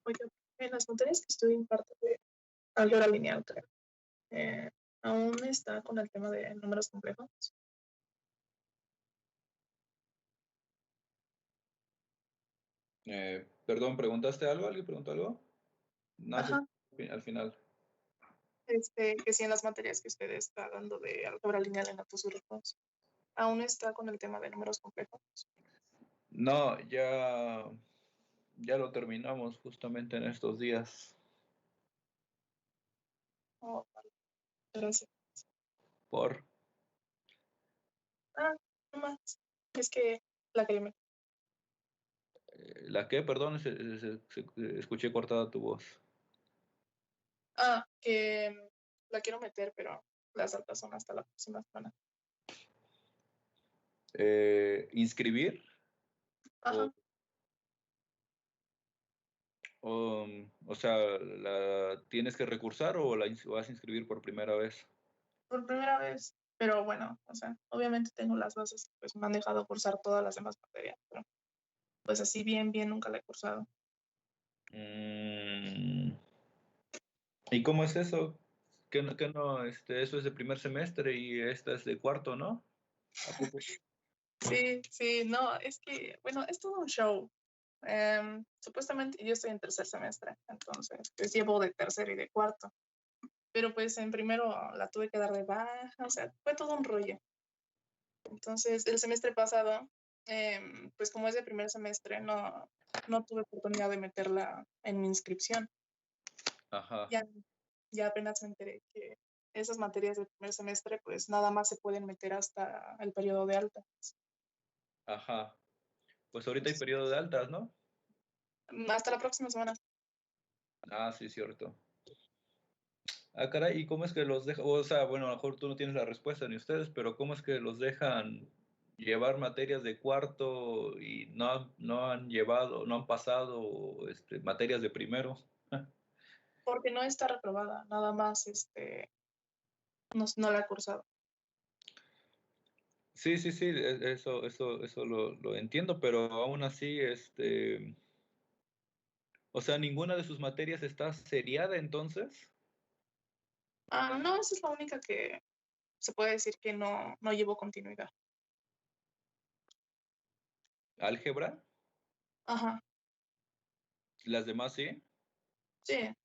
Oye, en las materias que estudio parte de álgebra lineal, creo, aún está con el tema de números complejos. Perdón, ¿preguntaste algo? ¿Alguien preguntó algo? No, Ajá, al final. que sí en las materias que usted está dando de álgebra lineal en datos grupos, aún está con el tema de números complejos. No, ya lo terminamos justamente en estos días. Oh, vale, gracias. ¿Por? No más. Es que la quería meter. ¿La qué? Perdón, escuché cortada tu voz. Que la quiero meter, pero las altas son hasta la próxima semana. ¿Inscribir? Ajá, O sea, ¿la tienes que recursar o vas a inscribir por primera vez? por primera vez. Pero bueno, o sea, obviamente tengo las bases, pues me han dejado cursar todas las demás materias, pero pues así bien, nunca la he cursado. Mm, ¿Y cómo es eso? Que no, eso es de primer semestre y esta es de cuarto, ¿no? ¿A poco? Sí, no, es que, bueno, es todo un show. Supuestamente yo estoy en tercer semestre, entonces pues llevo de tercero y de cuarto, pero pues en primero la tuve que dar de baja, o sea, fue todo un rollo. Entonces el semestre pasado, pues como es de primer semestre, no tuve oportunidad de meterla en mi inscripción. Ajá, Ya, ya apenas me enteré que esas materias del primer semestre pues nada más se pueden meter hasta el periodo de alta. ajá. Pues ahorita hay periodo de altas, ¿no? Hasta la próxima semana. Ah, sí, cierto. Ah, caray, ¿y cómo es que los dejan? O sea, bueno, a lo mejor tú no tienes la respuesta ni ustedes, pero ¿cómo es que los dejan llevar materias de cuarto y no han llevado, no han pasado materias de primero? Porque no está reprobada, nada más no la he cursado. Sí, sí, sí, eso lo entiendo, pero aún así, o sea, ninguna de sus materias está seriada entonces. No, esa es la única que se puede decir que no llevo continuidad. Álgebra, Ajá, las demás sí. sí.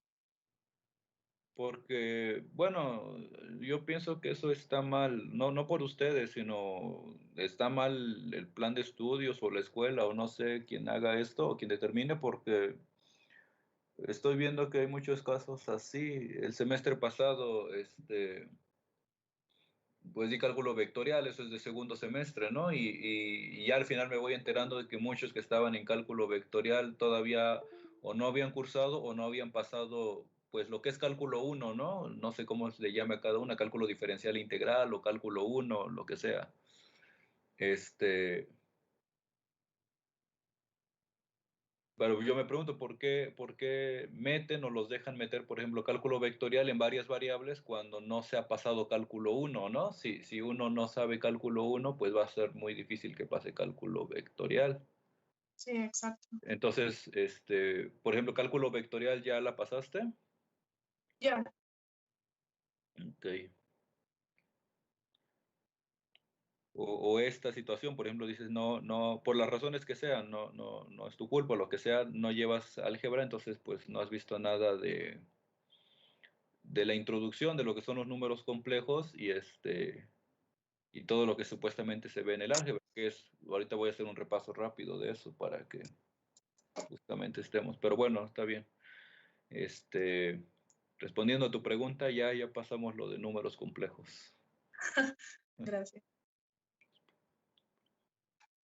Porque, bueno, yo pienso que eso está mal, no por ustedes, sino está mal el plan de estudios o la escuela o no sé quién haga esto o quien determine, porque estoy viendo que hay muchos casos así. El semestre pasado, pues di cálculo vectorial, eso es de segundo semestre, ¿no? Y ya al final me voy enterando de que muchos que estaban en cálculo vectorial todavía o no habían cursado o no habían pasado, pues lo que es cálculo uno, ¿no? No sé cómo se le llame a cada una, cálculo diferencial integral o cálculo uno, lo que sea. Este, pero yo me pregunto por qué meten o los dejan meter, por ejemplo, cálculo vectorial en varias variables cuando no se ha pasado cálculo uno, ¿no? Si uno no sabe cálculo uno, pues va a ser muy difícil que pase cálculo vectorial. Sí, exacto. Entonces, por ejemplo, cálculo vectorial ya la pasaste. Ya, Ok. O esta situación, por ejemplo, dices, no, por las razones que sean, no es tu culpa, lo que sea, no llevas álgebra, entonces pues no has visto nada de la introducción de lo que son los números complejos y todo lo que supuestamente se ve en el álgebra, que es, ahorita voy a hacer un repaso rápido de eso para que justamente estemos, pero bueno, está bien. Este, Respondiendo a tu pregunta, ya pasamos lo de números complejos. gracias.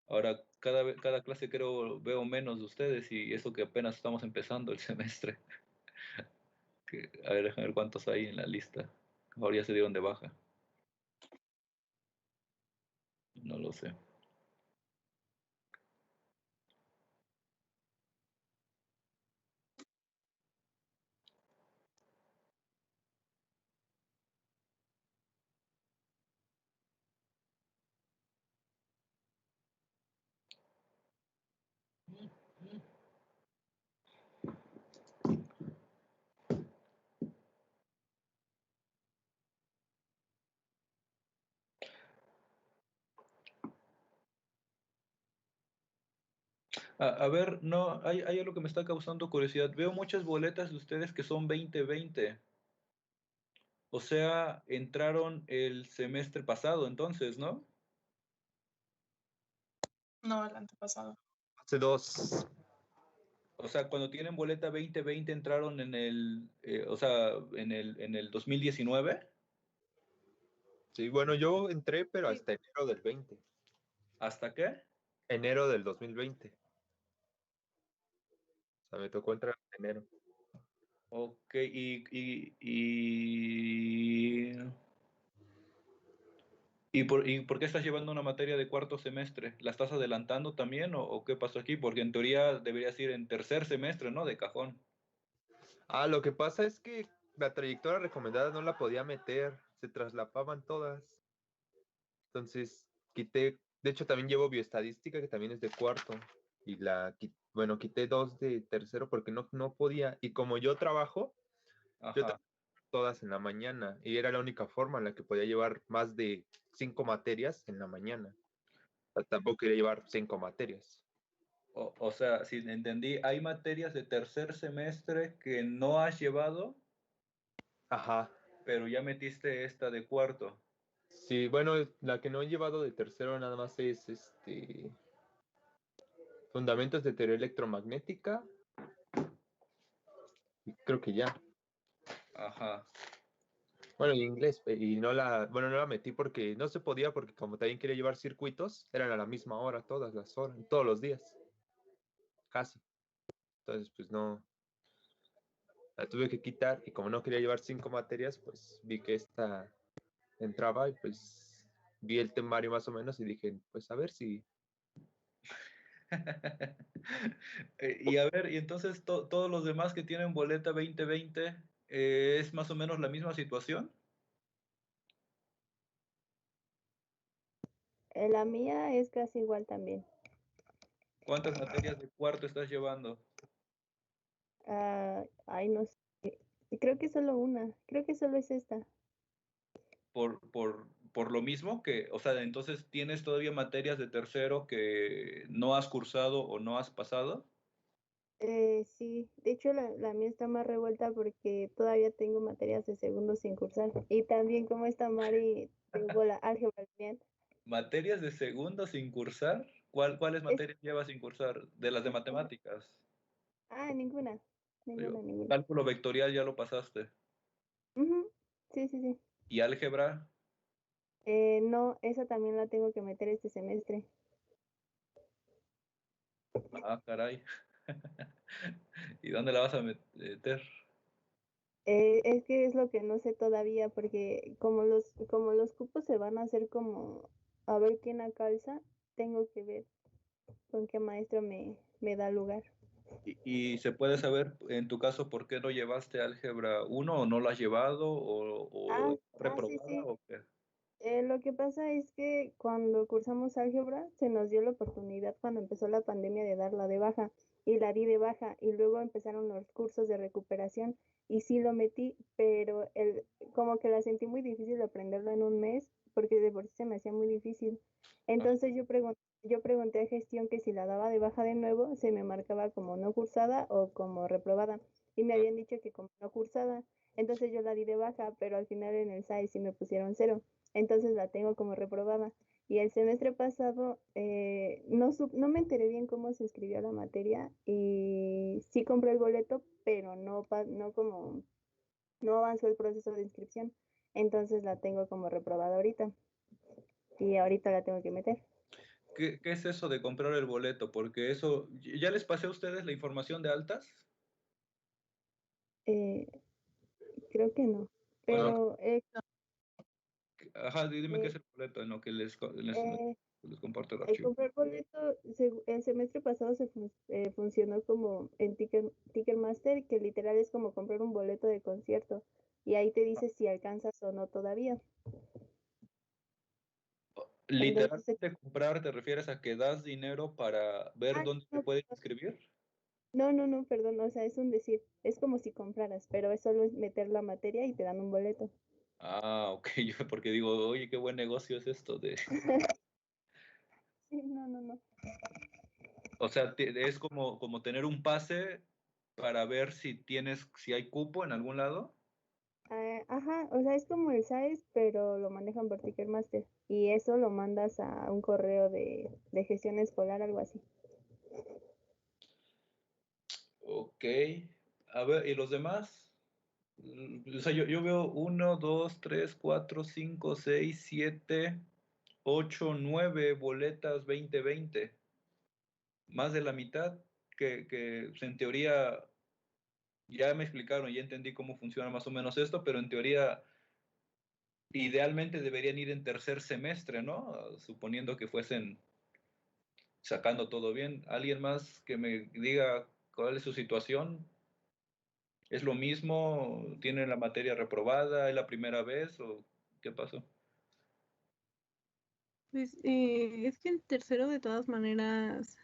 Ahora, cada clase creo veo menos de ustedes y eso que apenas estamos empezando el semestre. A ver, déjame ver cuántos hay en la lista. Ahora ya se dieron de baja. No lo sé. A ver, no, hay algo que me está causando curiosidad. Veo muchas boletas de ustedes que son 2020. O sea, entraron el semestre pasado, entonces, ¿no? No, el antepasado. Hace dos. O sea, cuando tienen boleta 2020 entraron en el, o sea, en el 2019. Sí, bueno, yo entré, pero Sí, hasta enero del 20. ¿Hasta qué? Enero del 2020. O sea, me tocó entrar en enero. Ok, ¿y por qué estás llevando una materia de cuarto semestre? ¿La estás adelantando también o qué pasó aquí? Porque en teoría deberías ir en tercer semestre, ¿no? De cajón. Ah, lo que pasa es que la trayectoria recomendada no la podía meter, se traslapaban todas. Entonces, quité, de hecho también llevo bioestadística, que también es de cuarto, y bueno, quité dos de tercero porque no podía. Y como yo trabajo, yo Ajá. trabajo todas en la mañana, y era la única forma en la que podía llevar más de 5 materias en la mañana. O sea, tampoco quería llevar 5 materias. O sea, si entendí, hay materias de tercer semestre que no has llevado, Ajá. pero ya metiste esta de cuarto. Sí, bueno, la que no he llevado de tercero nada más es fundamentos de teoría electromagnética, y creo que ya. Ajá. Bueno, y inglés, y bueno, no la metí porque no se podía, porque como también quería llevar circuitos, eran a la misma hora, todas las horas, todos los días, casi. Entonces, pues no, la tuve que quitar, y como no quería llevar 5 materias, pues vi que esta entraba, y pues vi el temario más o menos y dije, pues a ver si... Y a ver, y entonces todos los demás que tienen boleta 2020, ¿es más o menos la misma situación? La mía es casi igual también. ¿Cuántas materias de cuarto estás llevando? Ay, no sé. Creo que solo una. Creo que solo es esta. Por lo mismo que, o sea, entonces tienes todavía materias de tercero que no has cursado o no has pasado. Sí, de hecho la mía está más revuelta porque todavía tengo materias de segundo sin cursar. Y también como esta Mari, tengo la álgebra lineal. ¿Materias de segundo sin cursar? ¿Cuáles Es, materias llevas sin cursar? De las de matemáticas. ninguna. Yo, Ninguna, ninguna. cálculo vectorial ya lo pasaste. Ujú, sí, sí, sí. ¿Y álgebra? No, esa también la tengo que meter este semestre. Ah, caray. ¿Y dónde la vas a meter? Es que es lo que no sé todavía, porque como los cupos se van a hacer como a ver quién acalza, tengo que ver con qué maestro me da lugar. ¿Y se puede saber, en tu caso, por qué no llevaste álgebra uno o no la has llevado o Sí, reprobada sí. o qué? Lo que pasa es que cuando cursamos álgebra se nos dio la oportunidad cuando empezó la pandemia de darla de baja y la di de baja y luego empezaron los cursos de recuperación y sí lo metí, pero como que la sentí muy difícil aprenderlo en un mes porque de por sí se me hacía muy difícil. Ah, Entonces yo pregunté a gestión que si la daba de baja de nuevo se me marcaba como no cursada o como reprobada y me habían dicho que como no cursada. Entonces yo la di de baja, pero al final en el SAE sí me pusieron 0, entonces la tengo como reprobada. Y el semestre pasado no me enteré bien cómo se escribió la materia y sí compré el boleto, pero no avanzó el proceso de inscripción. Entonces la tengo como reprobada ahorita y ahorita la tengo que meter. ¿qué es eso de comprar el boleto? Porque eso, ¿ya les pasé a ustedes la información de altas? Eh, Creo que no, Bueno, pero ajá, dime qué eh, es el boleto en lo que eh, les comparto el el archivo. comprar boleto, el semestre pasado funcionó como en Ticketmaster, que literal es como comprar un boleto de concierto y ahí te dice si alcanzas o no todavía. Entonces, Literalmente comprar, ¿te refieres a que das dinero para ver dónde te no, pueden inscribir? no, perdón, o sea, es un decir, es como si compraras, pero es solo meter la materia y te dan un boleto. Ah, ok, yo porque digo, oye, qué buen negocio es esto de... Sí, no. O sea, es como tener un pase para ver si hay cupo en algún lado. Ajá, o sea, es como el SAES, pero lo manejan por Ticketmaster. Y eso lo mandas a un correo de gestión escolar, algo así. Ok. A ver, ¿y los demás? O sea, yo veo 1, 2, 3, 4, 5, 6, 7, 8, 9 boletas 2020. Más de la mitad que pues, en teoría ya me explicaron, ya entendí cómo funciona más o menos esto, pero en teoría idealmente deberían ir en tercer semestre, ¿no? Suponiendo que fuesen sacando todo bien. ¿Alguien más que me diga cuál es su situación? ¿Es lo mismo? ¿Tienen la materia reprobada? ¿Es la primera vez? ¿O qué pasó? Pues es que en tercero de todas maneras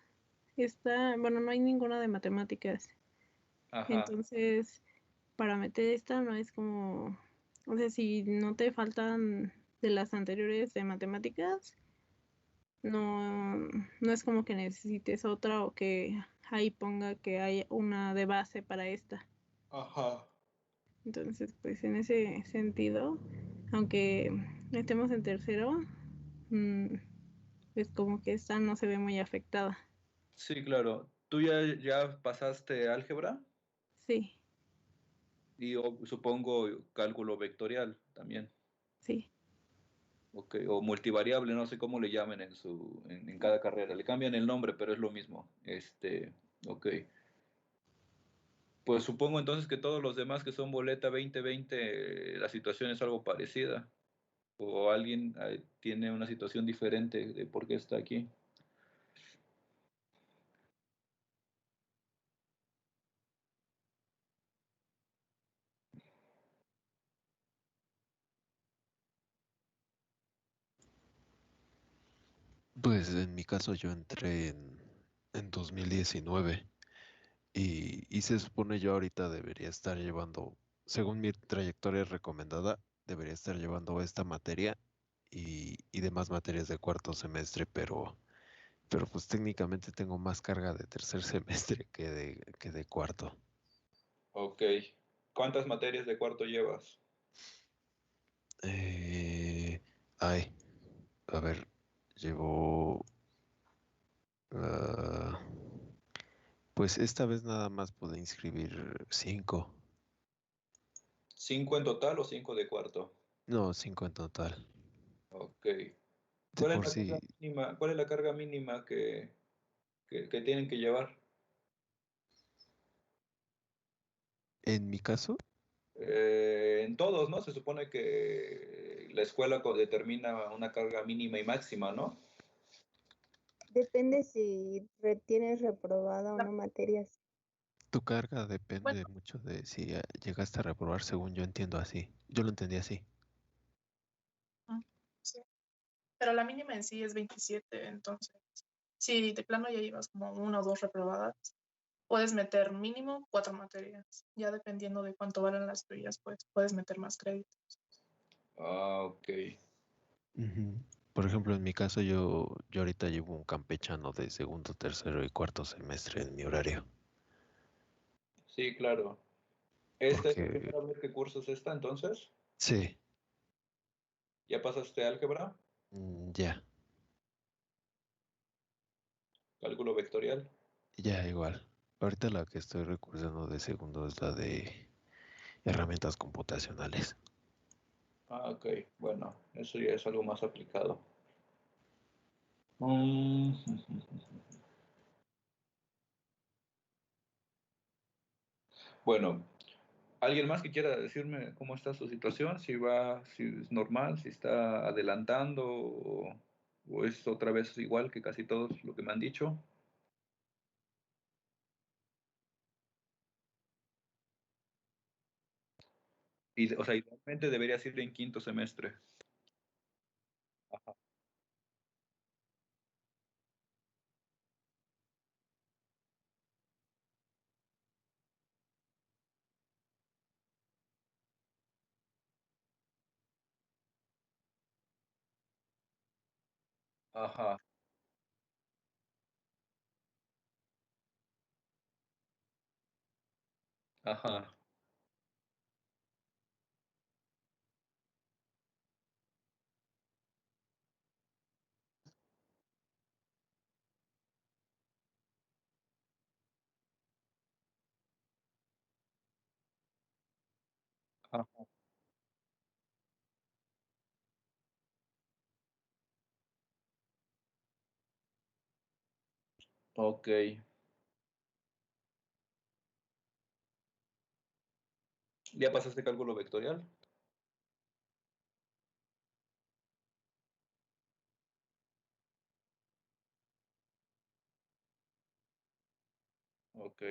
está, bueno, no hay ninguna de matemáticas. Ajá, Entonces, para meter esta no es como, o sea, si no te faltan de las anteriores de matemáticas, no, no es como que necesites otra o que ahí ponga que hay una de base para esta. ajá. Entonces, pues en ese sentido, aunque estemos en tercero, mm, pues como que esta no se ve muy afectada. Sí, claro. ¿Tú ya pasaste álgebra? Sí, Y supongo cálculo vectorial también. sí. Ok, o multivariable, no sé cómo le llamen en cada carrera. Le cambian el nombre, pero es lo mismo. Ok. Pues supongo entonces que todos los demás que son boleta 2020, la situación es algo parecida. O alguien tiene una situación diferente de por qué está aquí. Pues en mi caso yo entré en 2019 y se supone yo ahorita debería estar llevando, según mi trayectoria recomendada, debería estar llevando esta materia y demás materias de cuarto semestre, pero pues técnicamente tengo más carga de tercer semestre que de cuarto. Ok. ¿Cuántas materias de cuarto llevas? Eh, ay, a ver, llevo... ah, pues esta vez nada más pude inscribir 5. ¿Cinco en total o cinco de cuarto? No, 5 en total. Ok. De por sí, ¿Cuál es la carga mínima que tienen que llevar? en mi caso, En todos, ¿no? Se supone que la escuela determina una carga mínima y máxima, ¿no? Depende si tienes reprobada o No, no materias. tu carga bueno, depende mucho de si llegaste a reprobar, según yo entiendo así. Yo lo entendí así. sí. Pero la mínima en sí es 27, entonces, si de plano ya llevas como una o dos reprobadas, puedes meter mínimo 4 materias. Ya dependiendo de cuánto valen las tuyas, pues puedes meter más crédito. Ah, ok. Ujú. Por ejemplo, en mi caso, yo ahorita llevo un campechano de segundo, tercero y cuarto semestre en mi horario. Sí, claro. ¿Esta es la Porque, primera vez que cursas esta, entonces? sí, ¿Ya pasaste álgebra? ya, ¿Cálculo vectorial? ya igual. Ahorita la que estoy recursando de segundo es la de herramientas computacionales. Ah, ok. Bueno, eso ya es algo más aplicado. Mm, Bueno, ¿alguien más que quiera decirme cómo está su situación? Si es normal, si está adelantando o es otra vez igual que casi todos lo que me han dicho. O sea, idealmente deberías ir en quinto semestre. Ajá. Ajá. Ajá, ajá, ok, ¿ya pasaste cálculo vectorial? Ok,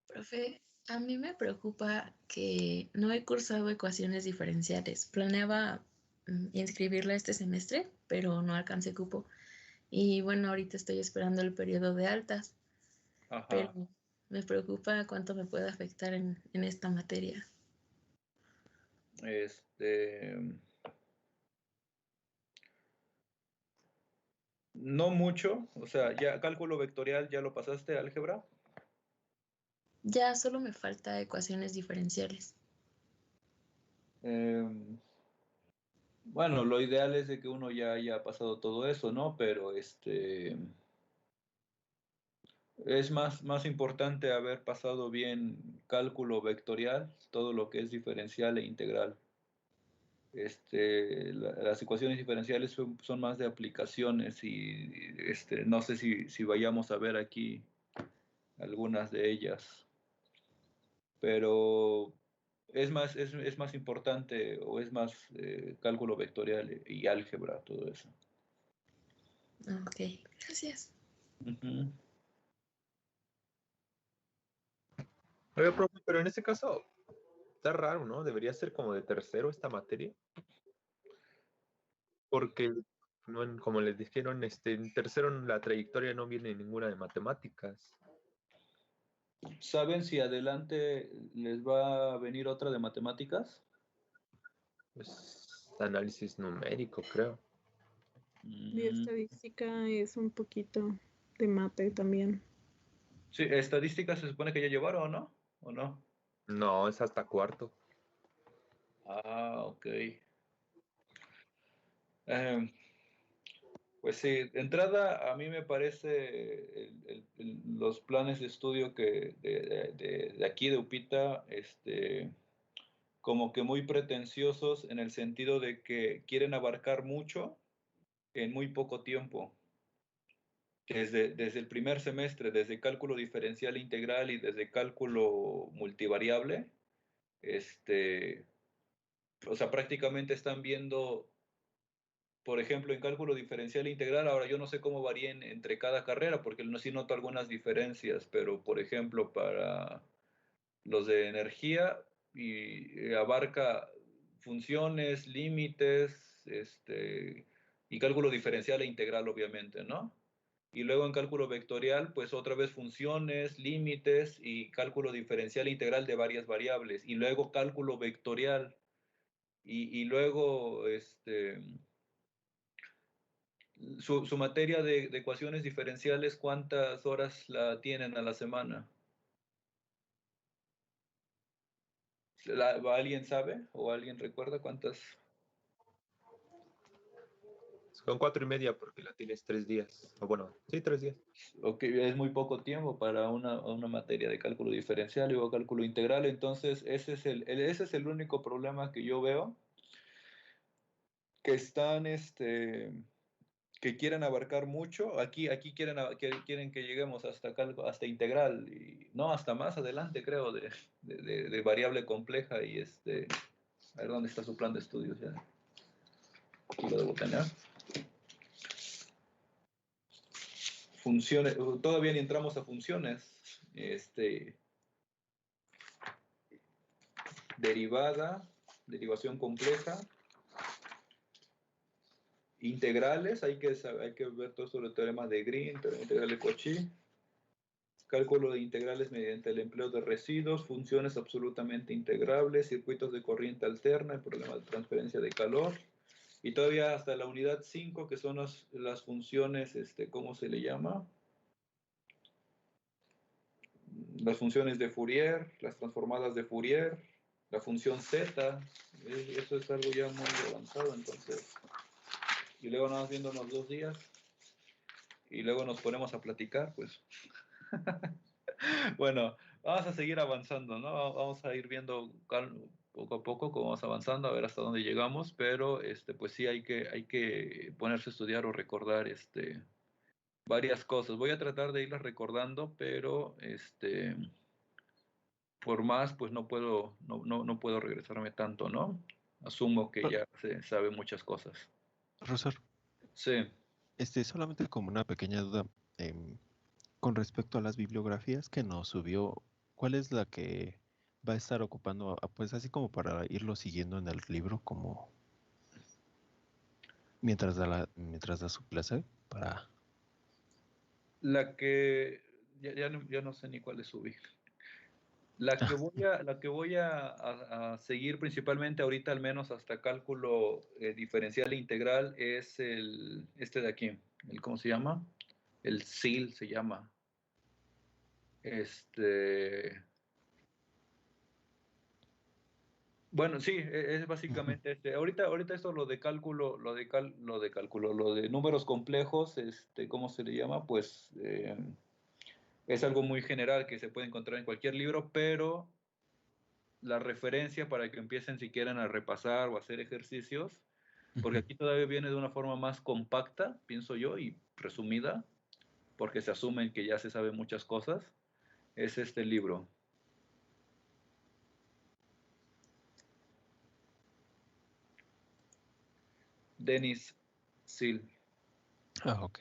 Profe, a mí me preocupa que no he cursado ecuaciones diferenciales. Planeaba inscribirla este semestre, pero no alcancé cupo. Y bueno, ahorita estoy esperando el periodo de altas, pero ajá, me preocupa cuánto me puede afectar en esta materia. este, no mucho, o sea, ya cálculo vectorial, ¿ya lo pasaste, álgebra? Ya solo me falta ecuaciones diferenciales. Em, bueno, lo ideal es de que uno ya haya pasado todo eso, ¿no? Pero es más importante haber pasado bien cálculo vectorial, todo lo que es diferencial e integral. Las ecuaciones diferenciales son más de aplicaciones y no sé si vayamos a ver aquí algunas de ellas, pero es más importante o es más cálculo vectorial y álgebra, todo eso. Ok, gracias. Ujú. Oiga, profe, pero en este caso está raro, ¿no? Debería ser como de tercero esta materia, porque no como les dijeron, en tercero en la trayectoria no viene ninguna de matemáticas. ¿Saben si adelante les va a venir otra de matemáticas? Pues análisis numérico, creo. Y Mm, estadística es un poquito de mate también. sí, estadísticas se supone que ya llevaron, ¿o no? ¿O no? No, es hasta cuarto. Ah, ok. Em, Pues sí, de entrada a mí me parece los planes de estudio que de aquí de UPITA, como que muy pretenciosos en el sentido de que quieren abarcar mucho en muy poco tiempo. Desde el primer semestre, desde cálculo diferencial e integral y desde cálculo multivariable, o sea, prácticamente están viendo, por ejemplo, en cálculo diferencial e integral, ahora yo no sé cómo varían entre cada carrera, porque no, sí noto algunas diferencias, pero por ejemplo, para los de energía abarca funciones, límites, y cálculo diferencial e integral, obviamente, ¿no? Y luego en cálculo vectorial, pues otra vez funciones, límites y cálculo diferencial e integral de varias variables. Y luego cálculo vectorial. Y luego, su materia de ecuaciones diferenciales, ¿cuántas horas la tienen a la semana? ¿Alguien sabe o alguien recuerda cuántas? Son 4:30 porque la tienes 3 días. O bueno, sí, 3 días. Ok, es muy poco tiempo para una materia de cálculo diferencial y luego cálculo integral, entonces ese es el único problema que yo veo, que están, que quieren abarcar mucho, aquí quieren que lleguemos hasta integral, y no, hasta más adelante creo, de variable compleja y a ver dónde está su plan de estudios ya, aquí lo debo tener. Funciones, todavía ni entramos a funciones, derivación compleja, integrales, hay que ver todo sobre el teorema de Green, teorema integral de Cauchy, cálculo de integrales mediante el empleo de residuos, funciones absolutamente integrables, circuitos de corriente alterna, el problema de transferencia de calor, y todavía hasta la unidad 5, que son las funciones, ¿cómo se le llama? las funciones de Fourier, las transformadas de Fourier, la función z, eso es algo ya muy avanzado, entonces, y luego nada más viendo unos 2 días, y luego nos ponemos a platicar, pues. Bueno, vamos a seguir avanzando, ¿no? Vamos a ir viendo poco a poco cómo vamos avanzando, a ver hasta dónde llegamos, pero pues sí hay que ponerse a estudiar o recordar varias cosas. Voy a tratar de irlas recordando, pero por más, pues no puedo regresarme tanto, ¿no? Asumo que ya se sabe muchas cosas. Rosario, Sí. solamente como una pequeña duda, con respecto a las bibliografías que nos subió, ¿cuál es la que va a estar ocupando, pues así como para irlo siguiendo en el libro, como mientras da su clase, para... La que, ya no sé ni cuál es subir. La que voy a seguir principalmente ahorita, al menos hasta cálculo diferencial e integral, es este de aquí. ¿Cómo se llama? El SIL se llama. Bueno, sí, es básicamente Ahorita esto lo de cálculo, lo de números complejos, ¿cómo se le llama? Pues es algo muy general que se puede encontrar en cualquier libro, pero la referencia para que empiecen si quieren a repasar o hacer ejercicios, porque aquí todavía viene de una forma más compacta, pienso yo, y resumida, porque se asumen que ya se sabe muchas cosas, es este libro. Dennis Seal. Ok.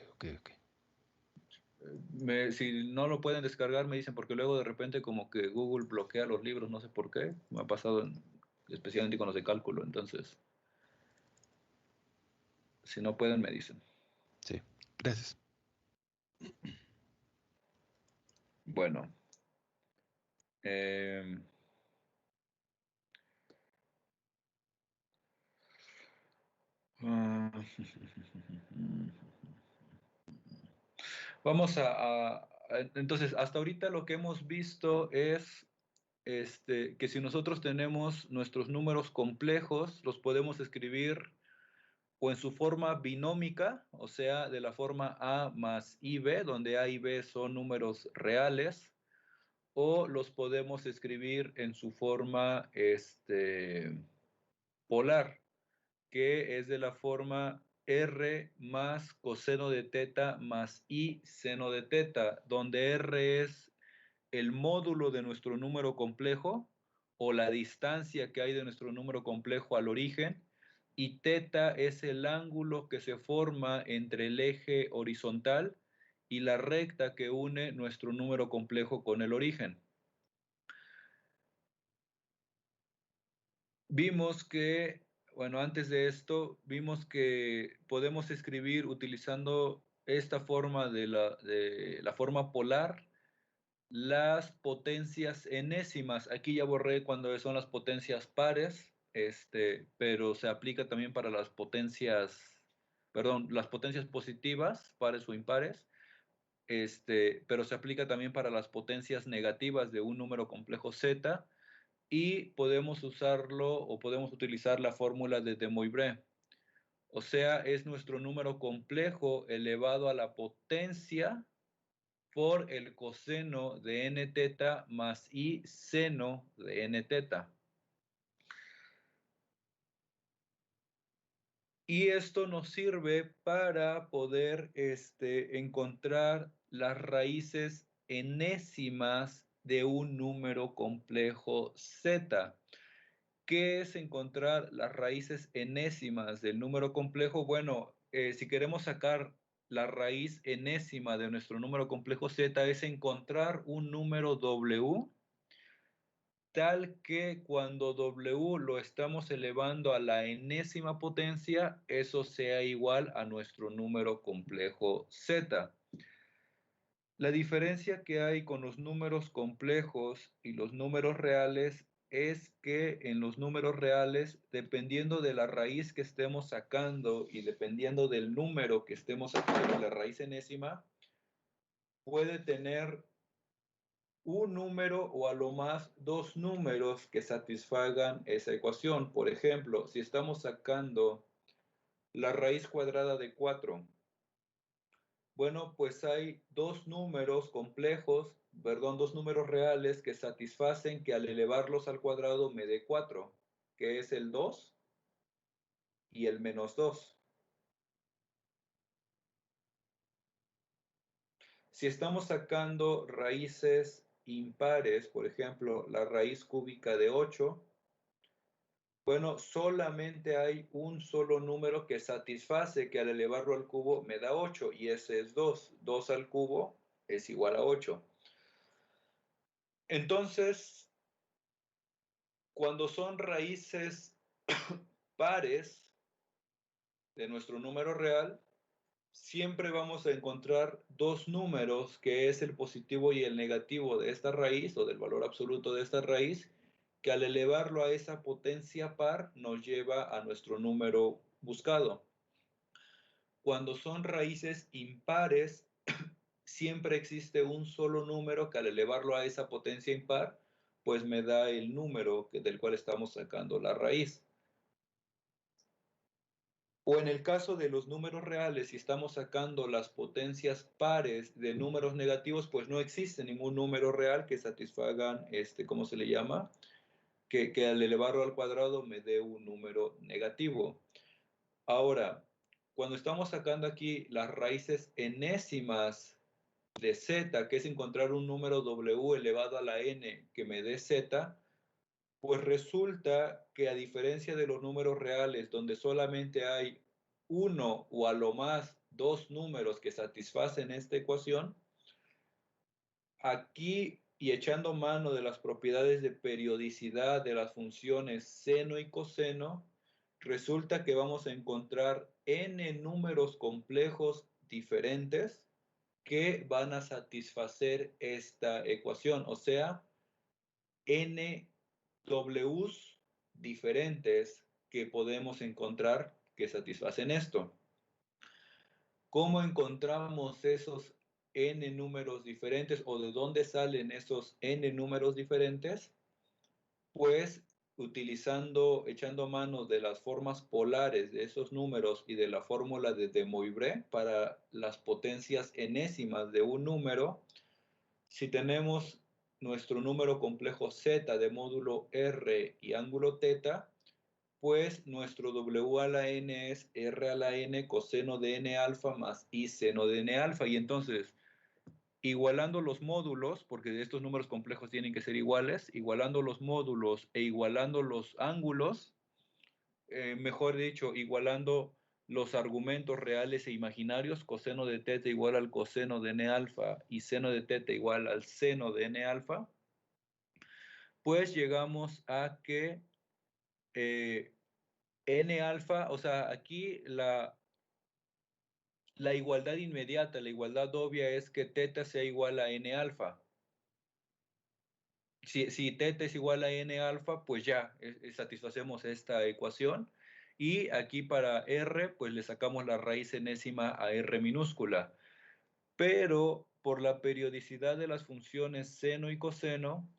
Si no lo pueden descargar, me dicen, porque luego de repente como que Google bloquea los libros, no sé por qué. Me ha pasado especialmente con los de cálculo, entonces, si no pueden, me dicen. Sí, gracias. Bueno. Vamos entonces, hasta ahorita lo que hemos visto es que si nosotros tenemos nuestros números complejos, los podemos escribir o en su forma binómica, o sea, de la forma A más IB, donde A y B son números reales, o los podemos escribir en su forma polar, que es de la forma R más coseno de teta más I seno de teta, donde R es el módulo de nuestro número complejo o la distancia que hay de nuestro número complejo al origen, y teta es el ángulo que se forma entre el eje horizontal y la recta que une nuestro número complejo con el origen. Vimos que, bueno, antes de esto, vimos que podemos escribir utilizando esta forma de la forma polar, las potencias enésimas. Aquí ya borré cuando son las potencias pares, pero se aplica también para las potencias, perdón, las potencias positivas, pares o impares, pero se aplica también para las potencias negativas de un número complejo Z, y podemos usarlo o podemos utilizar la fórmula de De Moivre. O sea, es nuestro número complejo elevado a la potencia por el coseno de n teta más i seno de n teta. Y esto nos sirve para poder encontrar las raíces enésimas de un número complejo z. ¿Qué es encontrar las raíces enésimas del número complejo? Bueno, si queremos sacar la raíz enésima de nuestro número complejo z, es encontrar un número w tal que cuando w lo estamos elevando a la enésima potencia, eso sea igual a nuestro número complejo z. La diferencia que hay con los números complejos y los números reales es que en los números reales, dependiendo de la raíz que estemos sacando y dependiendo del número que estemos sacando, la raíz enésima puede tener un número o a lo más dos números que satisfagan esa ecuación. Por ejemplo, si estamos sacando la raíz cuadrada de 4, bueno, pues hay dos números complejos, perdón, dos números reales que satisfacen que al elevarlos al cuadrado me dé 4, que es el 2 y el menos 2. Si estamos sacando raíces impares, por ejemplo, la raíz cúbica de 8, bueno, solamente hay un solo número que satisface que al elevarlo al cubo me da 8, y ese es 2. 2 al cubo es igual a 8. Entonces, cuando son raíces pares de nuestro número real, siempre vamos a encontrar dos números, que es el positivo y el negativo de esta raíz, o del valor absoluto de esta raíz, que al elevarlo a esa potencia par nos lleva a nuestro número buscado. Cuando son raíces impares, siempre existe un solo número que al elevarlo a esa potencia impar, pues me da el número del cual estamos sacando la raíz. O en el caso de los números reales, si estamos sacando las potencias pares de números negativos, pues no existe ningún número real que satisfagan, ¿cómo se le llama? Que al elevarlo al cuadrado me dé un número negativo. Ahora, cuando estamos sacando aquí las raíces enésimas de z, que es encontrar un número w elevado a la n que me dé z, pues resulta que a diferencia de los números reales, donde solamente hay uno o a lo más dos números que satisfacen esta ecuación, aquí, y echando mano de las propiedades de periodicidad de las funciones seno y coseno, resulta que vamos a encontrar n números complejos diferentes que van a satisfacer esta ecuación, o sea, n Ws diferentes que podemos encontrar que satisfacen esto. ¿Cómo encontramos esos n números diferentes, o de dónde salen esos n números diferentes? Pues echando mano de las formas polares de esos números y de la fórmula de De Moivre para las potencias enésimas de un número. Si tenemos nuestro número complejo z de módulo r y ángulo θ, pues nuestro w a la n es r a la n coseno de n alfa más i seno de n alfa. Y entonces, igualando los módulos, porque estos números complejos tienen que ser iguales, igualando los módulos e igualando los ángulos, mejor dicho, igualando los argumentos reales e imaginarios, coseno de θ igual al coseno de n alfa y seno de θ igual al seno de n alfa, pues llegamos a que n alfa, o sea, aquí la igualdad inmediata, la igualdad obvia es que θ sea igual a n alfa. Si θ es igual a n alfa, pues ya satisfacemos esta ecuación. Y aquí para r, pues le sacamos la raíz enésima a r minúscula. Pero por la periodicidad de las funciones seno y coseno,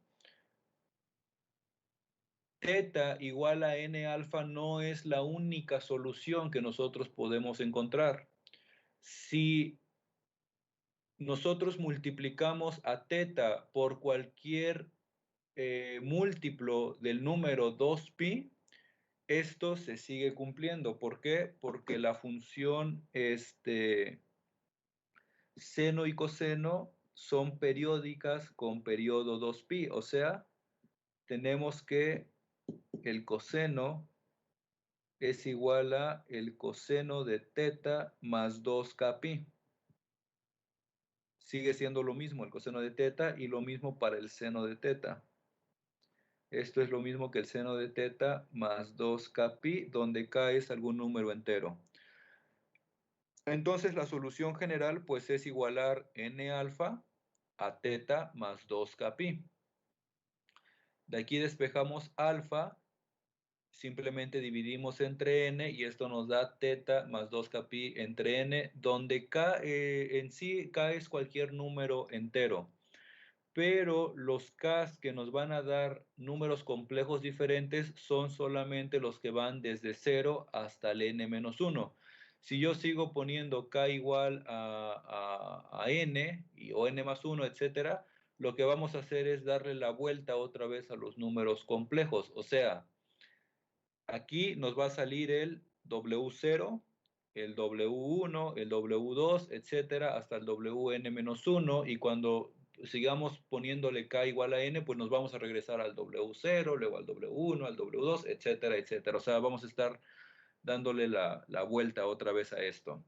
θ igual a n alfa no es la única solución que nosotros podemos encontrar. Si nosotros multiplicamos a θ por cualquier múltiplo del número 2pi, esto se sigue cumpliendo. ¿Por qué? Porque la función seno y coseno son periódicas con periodo 2pi, o sea, tenemos que el coseno es igual a el coseno de θ más 2kpi. Sigue siendo lo mismo el coseno de θ, y lo mismo para el seno de θ. Esto es lo mismo que el seno de θ más 2kpi, donde k es algún número entero. Entonces la solución general pues es igualar n alfa a θ más 2kpi. De aquí despejamos alfa, simplemente dividimos entre n y esto nos da θ más 2kpi entre n, donde k en sí, k es cualquier número entero. pero los Ks que nos van a dar números complejos diferentes son solamente los que van desde 0 hasta el n-1. Si yo sigo poniendo K igual a n, o n más 1, etcétera, lo que vamos a hacer es darle la vuelta otra vez a los números complejos. O sea, aquí nos va a salir el W0, el W1, el W2, etcétera, hasta el Wn-1, y cuando sigamos poniéndole K igual a N, pues nos vamos a regresar al W0, luego al W1, al W2, etcétera, etcétera. O sea, vamos a estar dándole la vuelta otra vez a esto.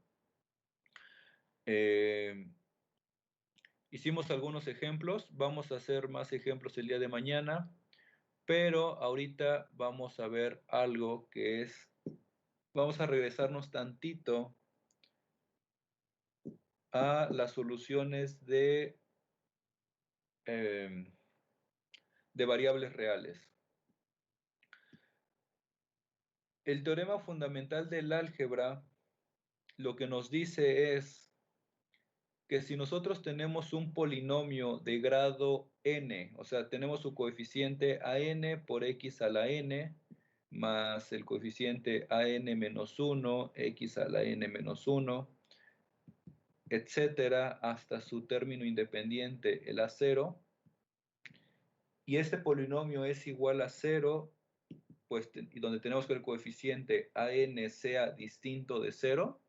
Hicimos algunos ejemplos, vamos a hacer más ejemplos el día de mañana, pero ahorita vamos a ver algo que es, vamos a regresarnos tantito a las soluciones de variables reales. El teorema fundamental del álgebra lo que nos dice es que si nosotros tenemos un polinomio de grado n, o sea, tenemos su coeficiente an por x a la n, más el coeficiente an menos 1, x a la n menos 1, etcétera, hasta su término independiente, el a0, y este polinomio es igual a 0, pues, y donde tenemos que el coeficiente an sea distinto de 0,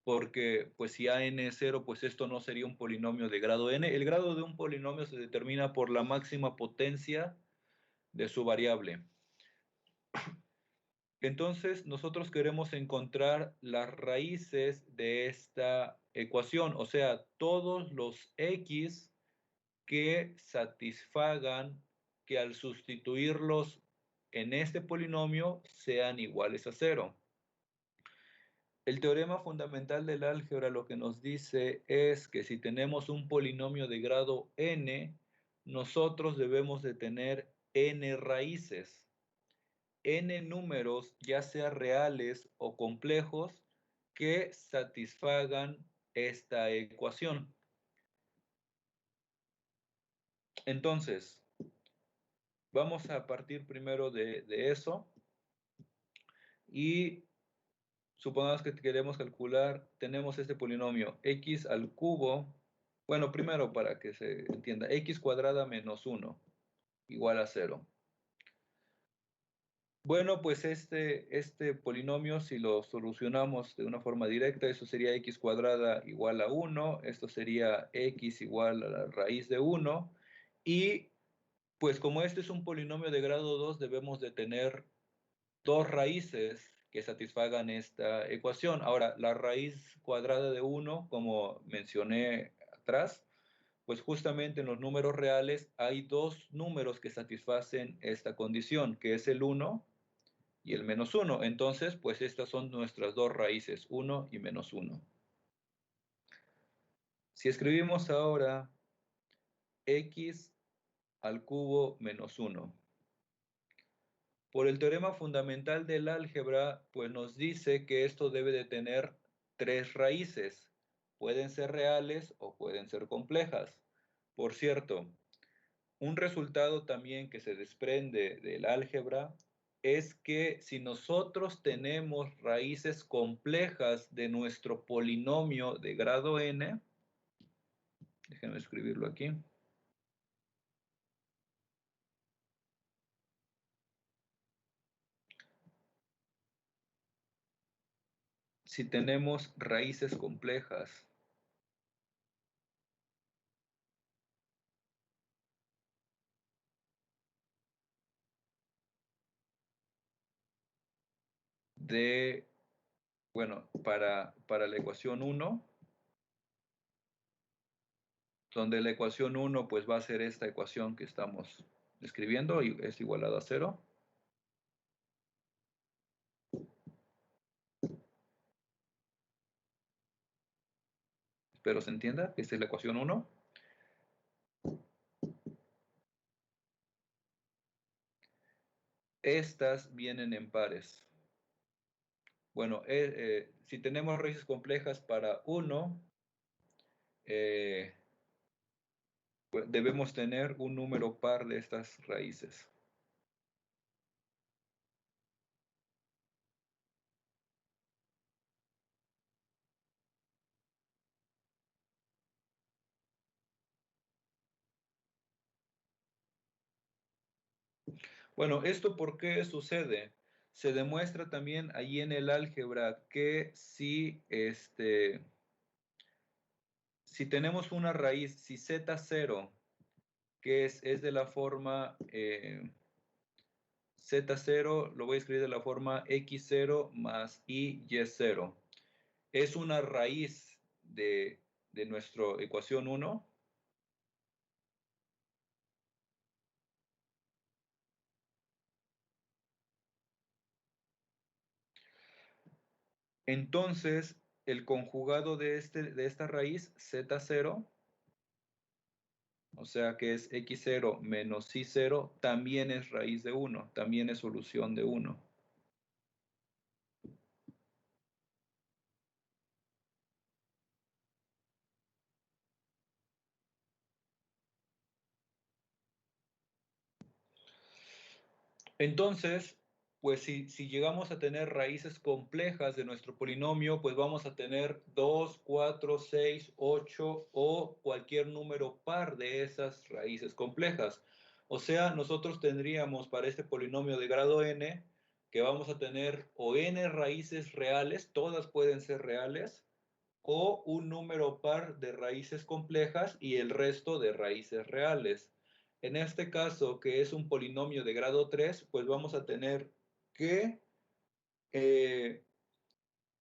porque pues si an es 0, pues esto no sería un polinomio de grado n. El grado de un polinomio se determina por la máxima potencia de su variable. Entonces, nosotros queremos encontrar las raíces de esta ecuación, o sea, todos los x que satisfagan que al sustituirlos en este polinomio sean iguales a 0. El teorema fundamental del álgebra lo que nos dice es que si tenemos un polinomio de grado n, nosotros debemos de tener n raíces, n números, ya sea reales o complejos, que satisfagan esta ecuación. Entonces, vamos a partir primero de eso y supongamos que queremos calcular, tenemos este polinomio x al cubo, bueno, primero para que se entienda, x cuadrada menos 1 igual a 0. Bueno, pues este polinomio, si lo solucionamos de una forma directa, eso sería x cuadrada igual a 1, esto sería x igual a la raíz de 1, y pues como este es un polinomio de grado 2, debemos de tener dos raíces que satisfagan esta ecuación. Ahora, la raíz cuadrada de 1, como mencioné atrás, pues justamente en los números reales hay dos números que satisfacen esta condición, que es el 1 y el menos 1. Entonces, pues estas son nuestras dos raíces, 1 y menos 1. Si escribimos ahora x al cubo menos 1, por el teorema fundamental del álgebra, pues nos dice que esto debe de tener tres raíces. Pueden ser reales o pueden ser complejas. Por cierto, un resultado también que se desprende del álgebra es que si nosotros tenemos raíces complejas de nuestro polinomio de grado n, déjenme escribirlo aquí. Si tenemos raíces complejas de, bueno, para la ecuación 1, donde la ecuación 1 pues va a ser esta ecuación que estamos escribiendo y es igualada a 0. Espero se entienda, esta es la ecuación 1. Estas vienen en pares. Bueno, si tenemos raíces complejas para 1, pues, debemos tener un número par de estas raíces. Bueno, ¿esto por qué sucede? Se demuestra también ahí en el álgebra que si, si tenemos una raíz, si z0, que es de la forma, z0 lo voy a escribir de la forma x0 más y0, es una raíz de nuestra ecuación 1. Entonces, el conjugado de esta raíz, z0, o sea que es x0 menos y0, también es raíz de 1, también es solución de 1. Entonces, pues si llegamos a tener raíces complejas de nuestro polinomio, pues vamos a tener 2, 4, 6, 8 o cualquier número par de esas raíces complejas. O sea, nosotros tendríamos para este polinomio de grado n que vamos a tener o n raíces reales, todas pueden ser reales, o un número par de raíces complejas y el resto de raíces reales. En este caso, que es un polinomio de grado 3, pues vamos a tener que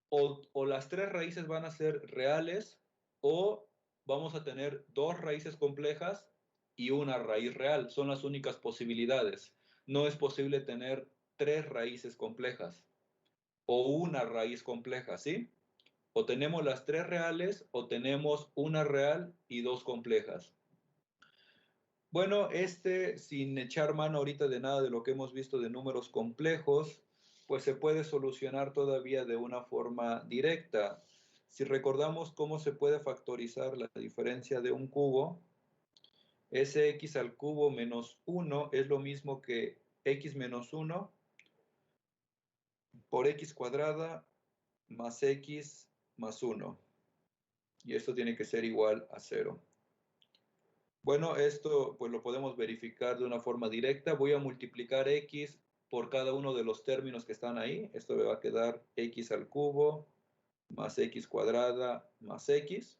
o las tres raíces van a ser reales o vamos a tener dos raíces complejas y una raíz real. Son las únicas posibilidades. No es posible tener tres raíces complejas o una raíz compleja, ¿sí? O tenemos las tres reales o tenemos una real y dos complejas. Bueno, sin echar mano ahorita de nada de lo que hemos visto de números complejos, pues se puede solucionar todavía de una forma directa. Si recordamos cómo se puede factorizar la diferencia de un cubo, sx al cubo menos 1 es lo mismo que x menos 1 por x cuadrada más x más 1. Y esto tiene que ser igual a 0. Bueno, esto pues lo podemos verificar de una forma directa. Voy a multiplicar x por cada uno de los términos que están ahí. Esto me va a quedar x al cubo más x cuadrada más x.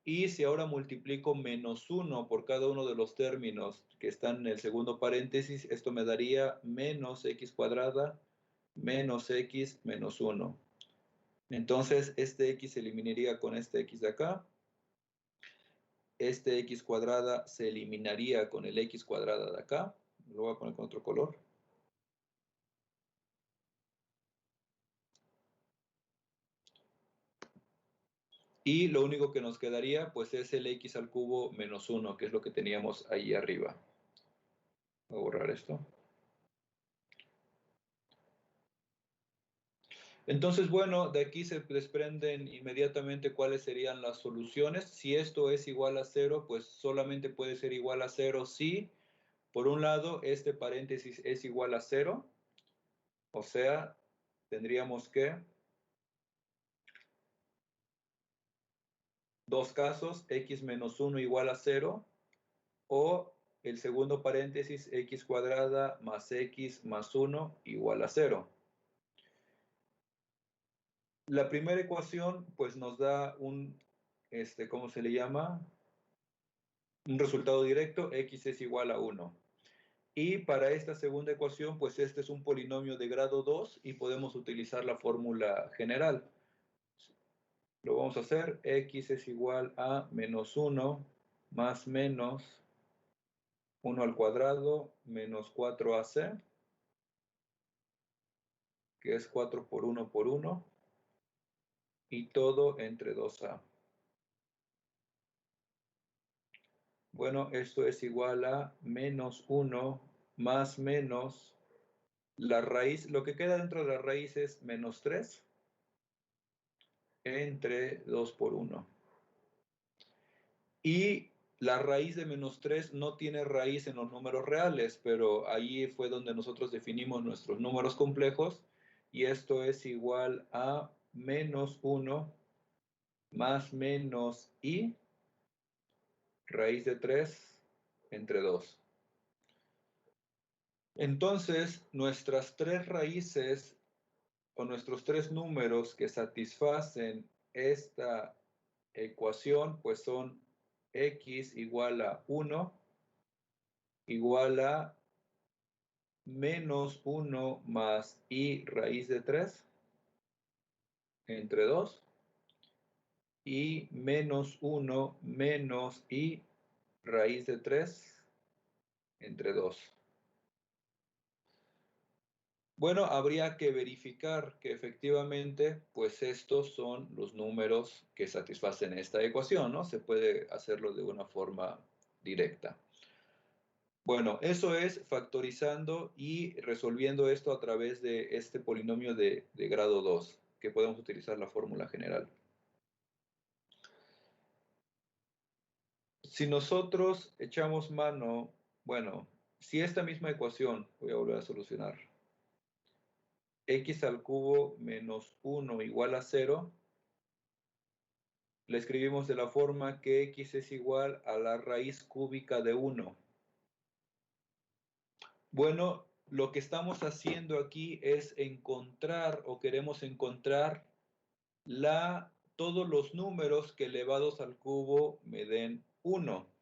Y si ahora multiplico menos 1 por cada uno de los términos que están en el segundo paréntesis, esto me daría menos x cuadrada menos x menos 1. Entonces, este x se eliminaría con este x de acá. Este x cuadrada se eliminaría con el x cuadrada de acá. Lo voy a poner con otro color. Y lo único que nos quedaría, pues, es el x al cubo menos 1, que es lo que teníamos ahí arriba. Voy a borrar esto. Entonces, bueno, de aquí se desprenden inmediatamente cuáles serían las soluciones. Si esto es igual a 0, pues solamente puede ser igual a 0 si, por un lado, este paréntesis es igual a 0. O sea, tendríamos que dos casos, x menos 1 igual a 0, o el segundo paréntesis, x cuadrada más x más 1 igual a 0. La primera ecuación, pues nos da un, ¿cómo se le llama? Un resultado directo, x es igual a 1. Y para esta segunda ecuación, pues este es un polinomio de grado 2 y podemos utilizar la fórmula general. Lo vamos a hacer, x es igual a menos 1 más menos 1 al cuadrado menos 4ac, que es 4 por 1 por 1, y todo entre 2a. Bueno, esto es igual a menos 1 más menos la raíz, lo que queda dentro de la raíz es menos 3 entre 2 por 1. Y La raíz de menos 3 no tiene raíz en los números reales, pero ahí fue donde nosotros definimos nuestros números complejos, y esto es igual a menos 1 más menos i raíz de 3 entre 2. Entonces, nuestras tres raíces o nuestros tres números que satisfacen esta ecuación, pues son x igual a 1, igual a menos 1 más i raíz de 3 entre 2, y menos 1 menos i raíz de 3 entre 2. Bueno, habría que verificar que efectivamente, pues estos son los números que satisfacen esta ecuación, ¿no? Se puede hacerlo de una forma directa. Bueno, eso es factorizando y resolviendo esto a través de este polinomio de grado 2, que podemos utilizar la fórmula general. Si nosotros echamos mano, bueno, si esta misma ecuación, voy a volver a solucionar, x al cubo menos 1 igual a 0, la escribimos de la forma que x es igual a la raíz cúbica de 1. Bueno, lo que estamos haciendo aquí es encontrar, o queremos encontrar, todos los números que elevados al cubo me den 1.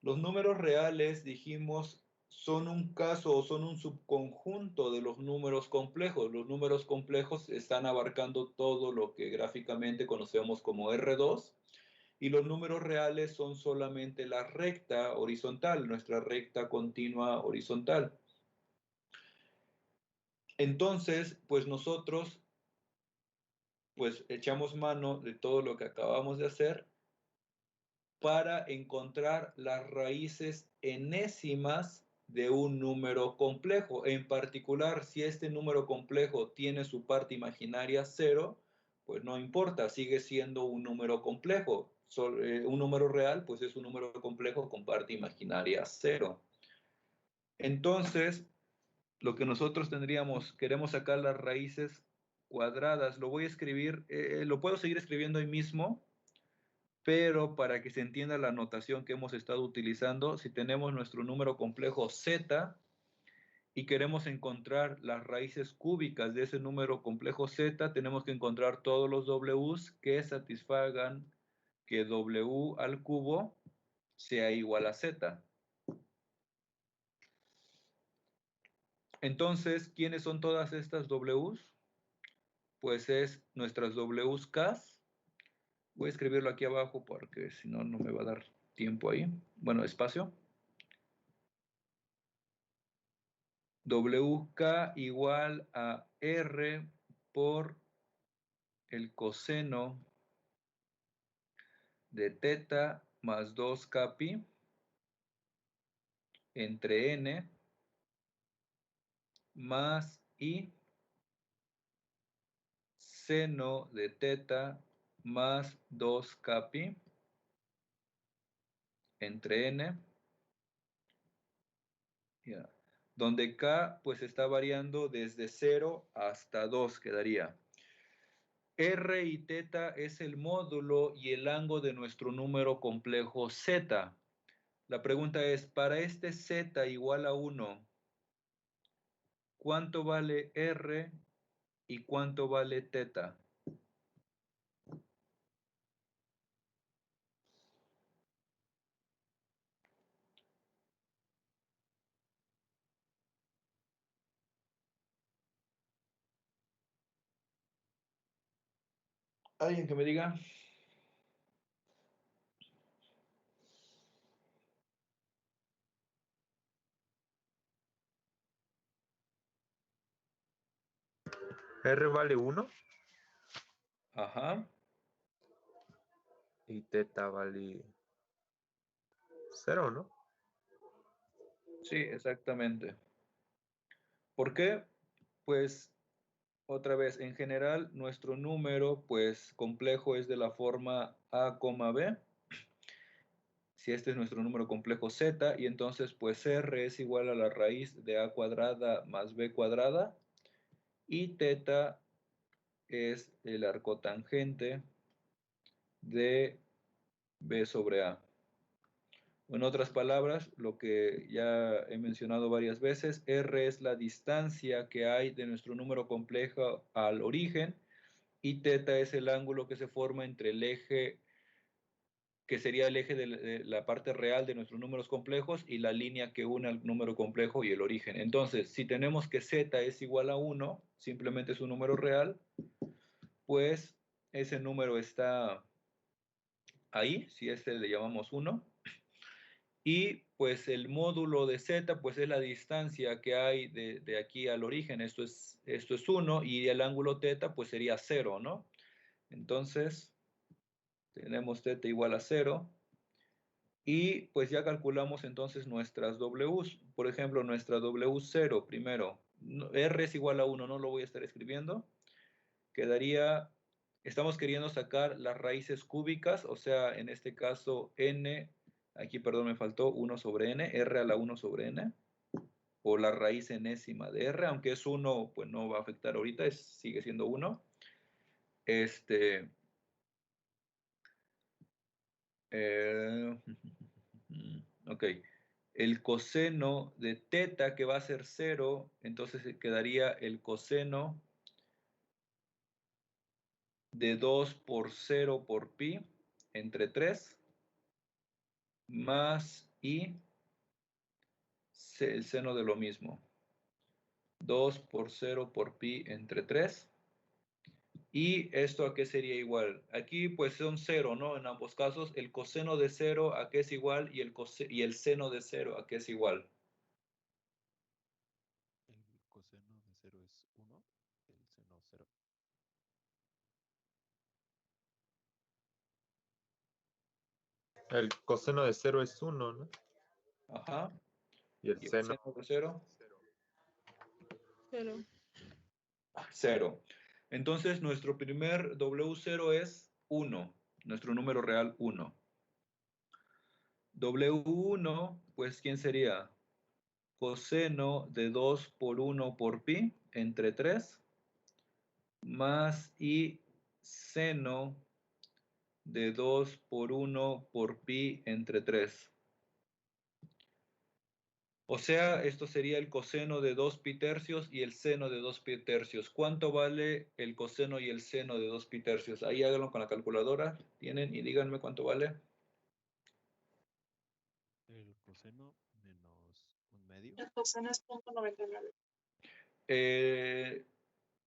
Los números reales, dijimos, son un caso o son un subconjunto de los números complejos. Los números complejos están abarcando todo lo que gráficamente conocemos como R2, y los números reales son solamente la recta horizontal, nuestra recta continua horizontal. Entonces, pues nosotros pues echamos mano de todo lo que acabamos de hacer para encontrar las raíces enésimas de un número complejo. En particular, si este número complejo tiene su parte imaginaria 0, pues no importa, sigue siendo un número complejo. Un número real, pues es un número complejo con parte imaginaria 0. Entonces, lo que nosotros queremos sacar las raíces cuadradas. Lo voy a escribir, lo puedo seguir escribiendo ahí mismo, pero para que se entienda la notación que hemos estado utilizando, si tenemos nuestro número complejo z y queremos encontrar las raíces cúbicas de ese número complejo z, tenemos que encontrar todos los w's que satisfagan que w al cubo sea igual a z. Entonces, ¿quiénes son todas estas w's? Pues es nuestras w's k. Voy a escribirlo aquí abajo porque si no, no me va a dar tiempo ahí. Bueno, espacio. WK igual a R por el coseno de teta más 2 capi entre n más i seno de teta más 2 capi entre n, ya, donde k pues está variando desde 0 hasta 2 quedaría. R y teta es el módulo y el ángulo de nuestro número complejo z. La pregunta es, para este z igual a 1, ¿cuánto vale R y cuánto vale teta? ¿Alguien que me diga? R vale 1 Ajá. y teta vale 0, ¿no? Sí, exactamente. ¿Por qué? Pues, otra vez, en general, nuestro número, pues, complejo es de la forma A, B. si este es nuestro número complejo z, y entonces pues r es igual a la raíz de a cuadrada más b cuadrada, y θ es el arcotangente de b sobre a. En otras palabras, lo que ya he mencionado varias veces, r es la distancia que hay de nuestro número complejo al origen, y θ es el ángulo que se forma entre el eje, que sería el eje de la parte real de nuestros números complejos, y la línea que une al número complejo y el origen. Entonces, si tenemos que z es igual a 1, simplemente es un número real, pues ese número está ahí, si este le llamamos 1, y pues el módulo de z pues es la distancia que hay de aquí al origen, esto es 1, y el ángulo θ pues sería 0, ¿no? Entonces, tenemos θ igual a 0, y pues ya calculamos entonces nuestras W's. Por ejemplo, nuestra W0 primero, R es igual a 1, no lo voy a estar escribiendo, quedaría, estamos queriendo sacar las raíces cúbicas, o sea, en este caso n, aquí perdón me faltó 1 sobre n, r a la 1 sobre n, o la raíz enésima de r, aunque es 1, pues no va a afectar ahorita, sigue siendo 1. Ok, el coseno de θ que va a ser 0, entonces quedaría el coseno de 2 por 0 por pi entre 3 más i el seno de lo mismo. 2 por 0 por pi entre 3. ¿Y esto a qué sería igual? Aquí pues son 0, ¿no? En ambos casos, el coseno de 0 a qué es igual, y el seno de 0 a qué es igual. El coseno de 0 es 1, el seno 0. El coseno de 0 es 1, ¿no? Ajá. Y el seno de 0. 0. 0. Entonces, nuestro primer W0 es 1, nuestro número real 1. W1, pues, ¿quién sería? Coseno de 2 por 1 por pi entre 3, más i seno de 2 por 1 por pi entre 3. O sea, esto sería el coseno de 2 pi tercios y el seno de 2 pi tercios. ¿Cuánto vale el coseno y el seno de 2 pi tercios? Ahí háganlo con la calculadora. Tienen y díganme cuánto vale. El coseno menos un medio. El coseno es 0.99.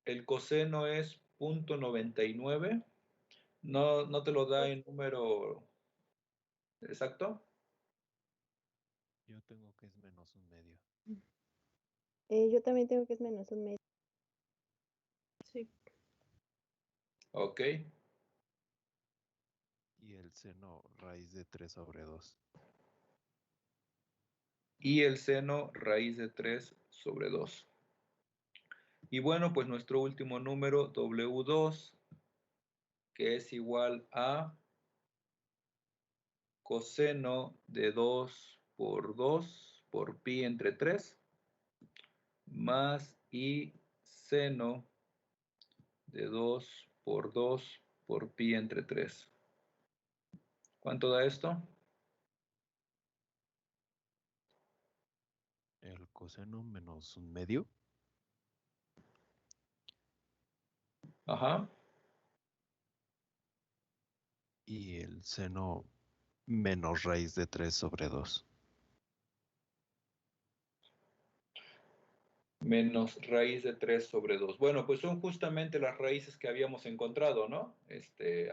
El coseno es 0.99. No te lo da en número exacto. Yo tengo que es menos un medio. Yo también tengo que es menos un medio. Sí. Ok. Y el seno raíz de 3 sobre 2. Y el seno raíz de 3 sobre 2. Y bueno, pues nuestro último número, W2, que es igual a coseno de 2 por 2 por pi entre 3, más i seno de 2 por 2 por pi entre 3. ¿Cuánto da esto? El coseno menos un medio. Ajá. Y el seno menos raíz de 3 sobre 2. Menos raíz de 3 sobre 2. Bueno, pues son justamente las raíces que habíamos encontrado, ¿no?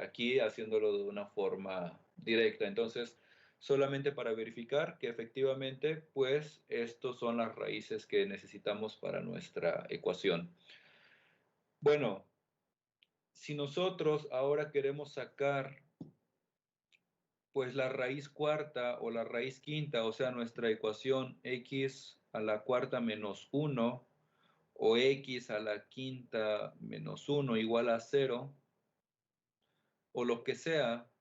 Aquí haciéndolo de una forma directa. Entonces, solamente para verificar que efectivamente, pues, estos son las raíces que necesitamos para nuestra ecuación. Bueno, si nosotros ahora queremos sacar, pues, la raíz cuarta o la raíz quinta, o sea, nuestra ecuación x a la cuarta menos 1, o x a la quinta menos 1 igual a 0, o lo que sea,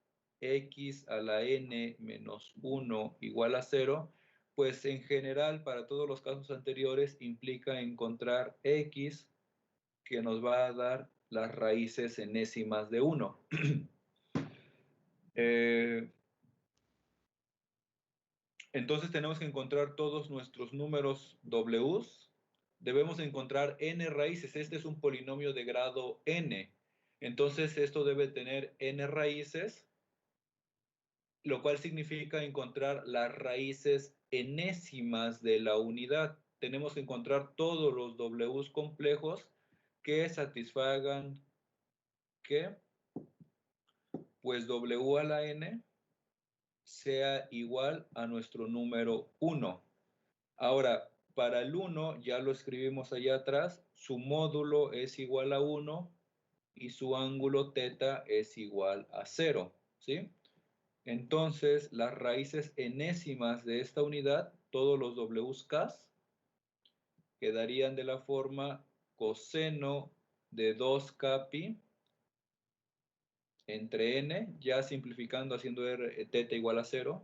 x a la n menos 1 igual a 0, pues en general para todos los casos anteriores implica encontrar x que nos va a dar las raíces enésimas de 1. Entonces tenemos que encontrar todos nuestros números w's. Debemos encontrar n raíces. Este es un polinomio de grado n. Entonces esto debe tener n raíces, lo cual significa encontrar las raíces enésimas de la unidad. Tenemos que encontrar todos los w's complejos que satisfagan que pues w a la n sea igual a nuestro número 1. Ahora, para el 1, ya lo escribimos allá atrás, su módulo es igual a 1 y su ángulo θ es igual a 0, ¿sí? Entonces, las raíces enésimas de esta unidad, todos los wk, quedarían de la forma coseno de 2kpi entre n, ya simplificando haciendo θ igual a 0,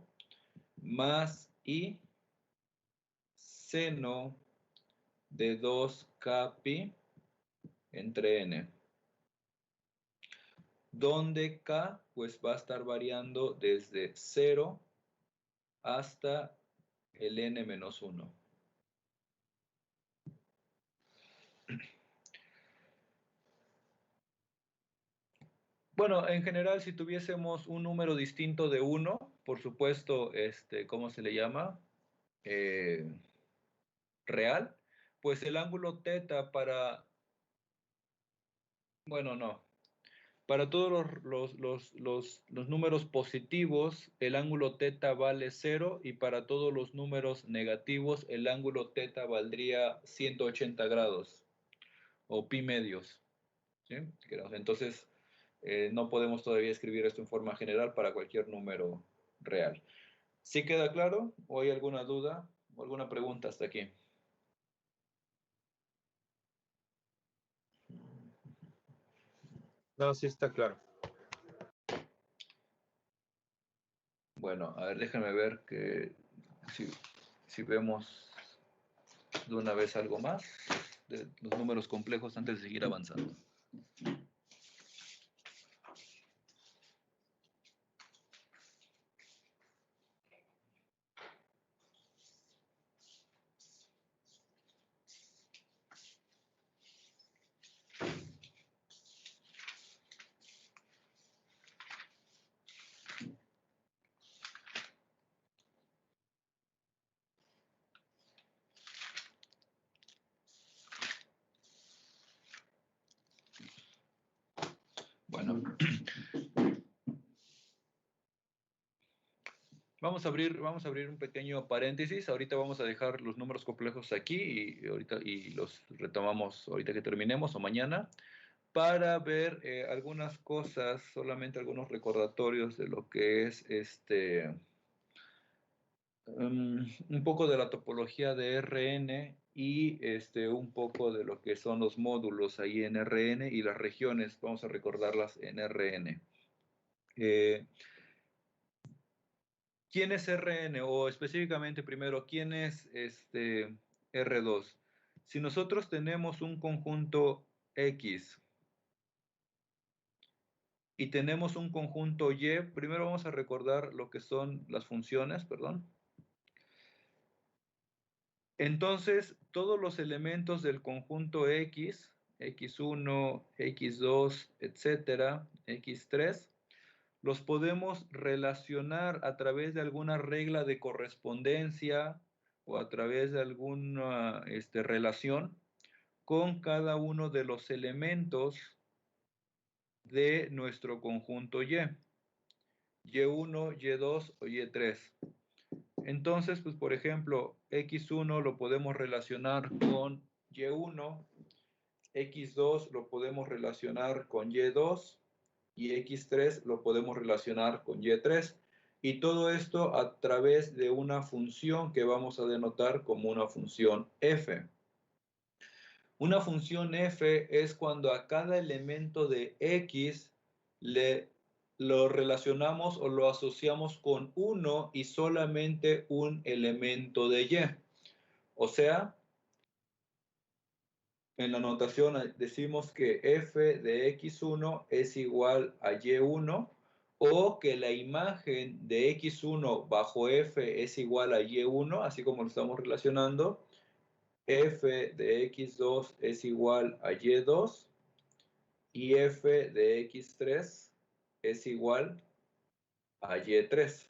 más i seno de 2kpi entre n, donde k pues va a estar variando desde 0 hasta el n menos 1. Bueno, en general, si tuviésemos un número distinto de 1, por supuesto, ¿cómo se le llama? Real, pues el ángulo θ para, bueno, no, para todos los números positivos, el ángulo θ vale 0, y para todos los números negativos, el ángulo θ valdría 180 grados, o pi medios, ¿sí? Entonces, no podemos todavía escribir esto en forma general para cualquier número real. ¿Sí queda claro? ¿O hay alguna duda o alguna pregunta hasta aquí? No, sí está claro. Bueno, a ver, déjenme ver que si vemos de una vez algo más de los números complejos antes de seguir avanzando. Bueno, vamos a abrir un pequeño paréntesis. Ahorita vamos a dejar los números complejos aquí y los retomamos ahorita que terminemos o mañana, para ver algunas cosas, solamente algunos recordatorios de lo que es un poco de la topología de Rn y un poco de lo que son los módulos ahí en Rn y las regiones, vamos a recordarlas en Rn. ¿Quién es Rn? O específicamente primero, ¿quién es R2? Si nosotros tenemos un conjunto X y tenemos un conjunto Y, primero vamos a recordar lo que son las funciones, perdón. Entonces, todos los elementos del conjunto X, X1, X2, etcétera, X3, los podemos relacionar a través de alguna regla de correspondencia o a través de alguna relación con cada uno de los elementos de nuestro conjunto Y. Y1, Y2 o Y3. Entonces, pues por ejemplo, X1 lo podemos relacionar con Y1, X2 lo podemos relacionar con Y2 y X3 lo podemos relacionar con Y3. Y todo esto a través de una función que vamos a denotar como una función f. Una función f es cuando a cada elemento de X le lo relacionamos o lo asociamos con uno y solamente un elemento de Y. O sea, en la notación decimos que f de x1 es igual a y1 o que la imagen de x1 bajo f es igual a y1, así como lo estamos relacionando. F de x2 es igual a y2 y f de x3 es igual a y3.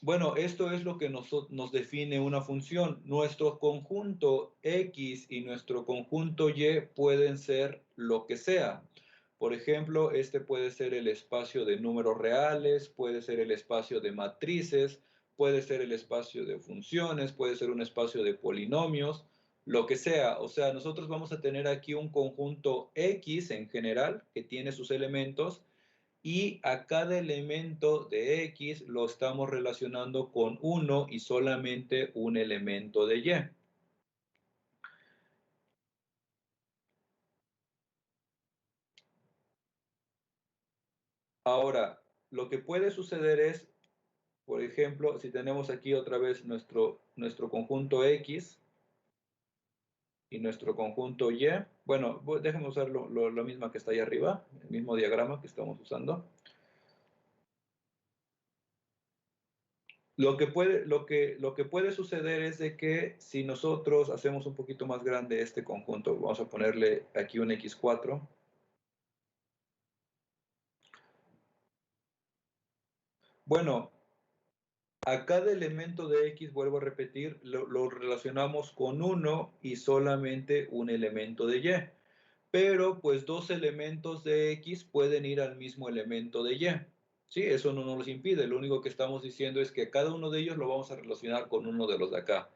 Bueno, esto es lo que nos define una función. Nuestro conjunto X y nuestro conjunto Y pueden ser lo que sea. Por ejemplo, este puede ser el espacio de números reales, puede ser el espacio de matrices, puede ser el espacio de funciones, puede ser un espacio de polinomios, lo que sea. O sea, nosotros vamos a tener aquí un conjunto X en general que tiene sus elementos y a cada elemento de X lo estamos relacionando con uno y solamente un elemento de Y. Ahora, lo que puede suceder es, por ejemplo, si tenemos aquí otra vez nuestro conjunto X y nuestro conjunto Y, bueno, déjenme usar lo mismo que está ahí arriba, el mismo diagrama que estamos usando. Lo que puede suceder es de que si nosotros hacemos un poquito más grande este conjunto, vamos a ponerle aquí un x4. Bueno, a cada elemento de x, vuelvo a repetir, lo relacionamos con uno y solamente un elemento de y. Pero pues dos elementos de x pueden ir al mismo elemento de y. Sí, eso no nos impide. Lo único que estamos diciendo es que cada uno de ellos lo vamos a relacionar con uno de los de acá.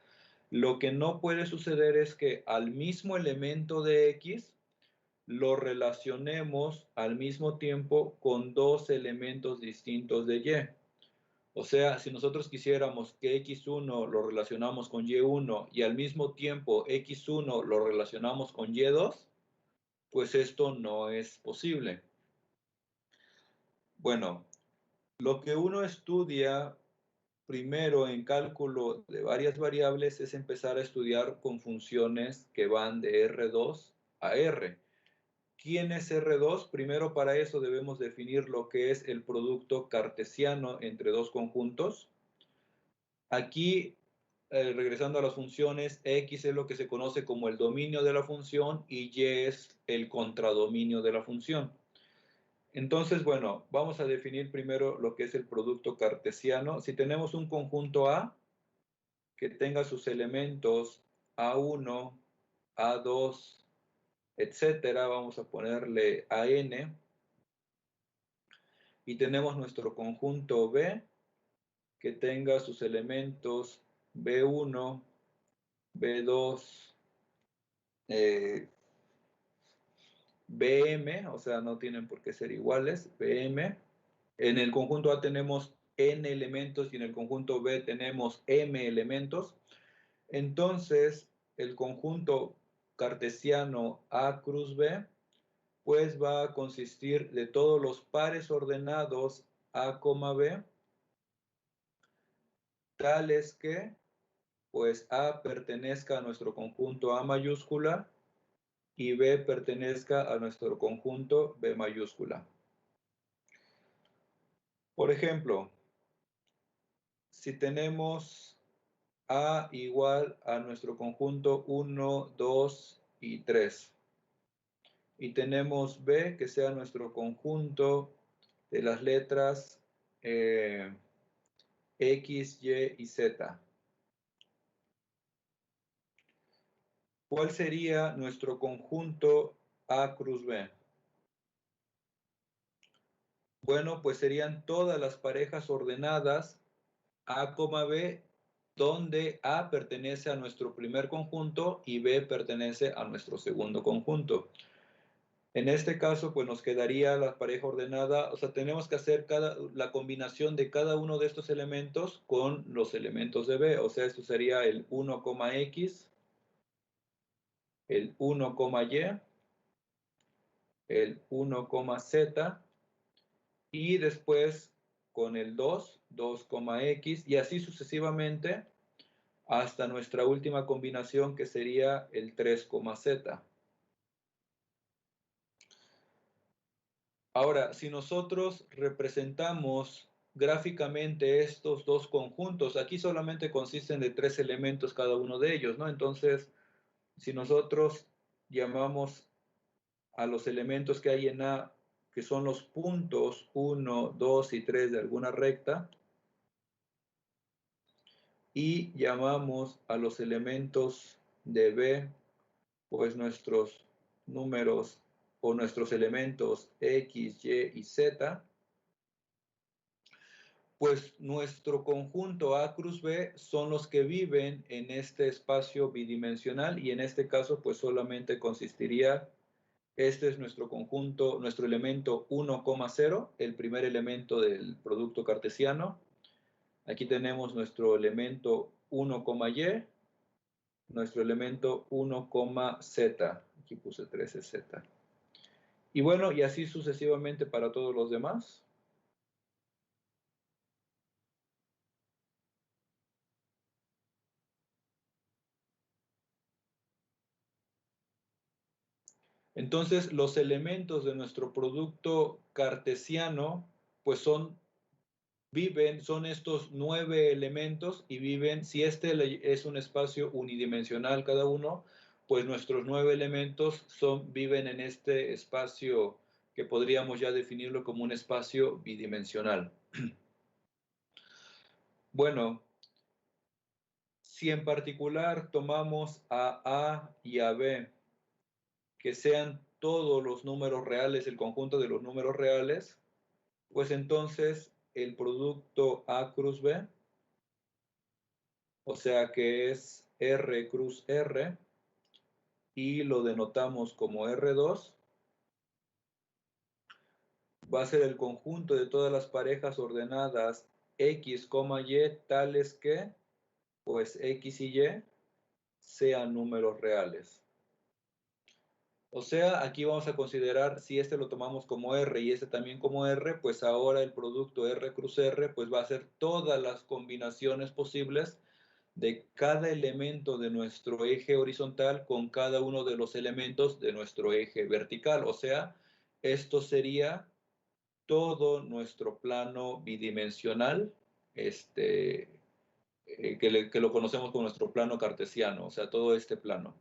Lo que no puede suceder es que al mismo elemento de X lo relacionemos al mismo tiempo con dos elementos distintos de Y. O sea, si nosotros quisiéramos que X1 lo relacionamos con Y1 y al mismo tiempo X1 lo relacionamos con Y2, pues esto no es posible. Bueno, lo que uno estudia primero en cálculo de varias variables es empezar a estudiar con funciones que van de R2 a R. ¿Quién es R2? Primero para eso debemos definir lo que es el producto cartesiano entre dos conjuntos. Aquí, regresando a las funciones, X es lo que se conoce como el dominio de la función y Y es el contradominio de la función. Entonces, bueno, vamos a definir primero lo que es el producto cartesiano. Si tenemos un conjunto A que tenga sus elementos A1, A2, etcétera, vamos a ponerle AN, y tenemos nuestro conjunto B que tenga sus elementos B1, B2, BM, o sea, no tienen por qué ser iguales, BM. En el conjunto A tenemos N elementos y en el conjunto B tenemos M elementos. Entonces, el conjunto cartesiano A cruz B, pues va a consistir de todos los pares ordenados A, B, tales que, pues A pertenezca a nuestro conjunto A mayúscula y B pertenezca a nuestro conjunto B mayúscula. Por ejemplo, si tenemos A igual a nuestro conjunto 1, 2 y 3, y tenemos B que sea nuestro conjunto de las letras X, Y y Z. ¿Cuál sería nuestro conjunto A cruz B? Bueno, pues serían todas las parejas ordenadas A, B, donde A pertenece a nuestro primer conjunto y B pertenece a nuestro segundo conjunto. En este caso, pues nos quedaría la pareja ordenada, o sea, tenemos que hacer la combinación de cada uno de estos elementos con los elementos de B, o sea, esto sería el 1, X, el 1, Y, el 1, Z y después con el 2, 2,x, y así sucesivamente hasta nuestra última combinación, que sería el 3,z. Ahora, si nosotros representamos gráficamente estos dos conjuntos, aquí solamente consisten de 3 elementos cada uno de ellos, ¿no? Entonces, si nosotros llamamos a los elementos que hay en A, que son los puntos 1, 2 y 3 de alguna recta, y llamamos a los elementos de B, pues nuestros números o nuestros elementos X, Y y Z, pues nuestro conjunto A cruz B son los que viven en este espacio bidimensional, y en este caso pues solamente consistiría, este es nuestro conjunto, nuestro elemento 1,0, el primer elemento del producto cartesiano. Aquí tenemos nuestro elemento 1,y, nuestro elemento 1,z, aquí puse 13z. Y bueno, y así sucesivamente para todos los demás. Entonces, los elementos de nuestro producto cartesiano, pues son estos 9 elementos y viven, si este es un espacio unidimensional cada uno, pues nuestros 9 elementos viven en este espacio que podríamos ya definirlo como un espacio bidimensional. Bueno, si en particular tomamos a A y a B, que sean todos los números reales, el conjunto de los números reales, pues entonces el producto A cruz B, o sea que es R cruz R, y lo denotamos como R2, va a ser el conjunto de todas las parejas ordenadas X, Y, tales que, pues X y Y sean números reales. O sea, aquí vamos a considerar, si este lo tomamos como R y este también como R, pues ahora el producto R cruz R, pues va a ser todas las combinaciones posibles de cada elemento de nuestro eje horizontal con cada uno de los elementos de nuestro eje vertical. O sea, esto sería todo nuestro plano bidimensional, que lo conocemos como nuestro plano cartesiano, o sea, todo este plano.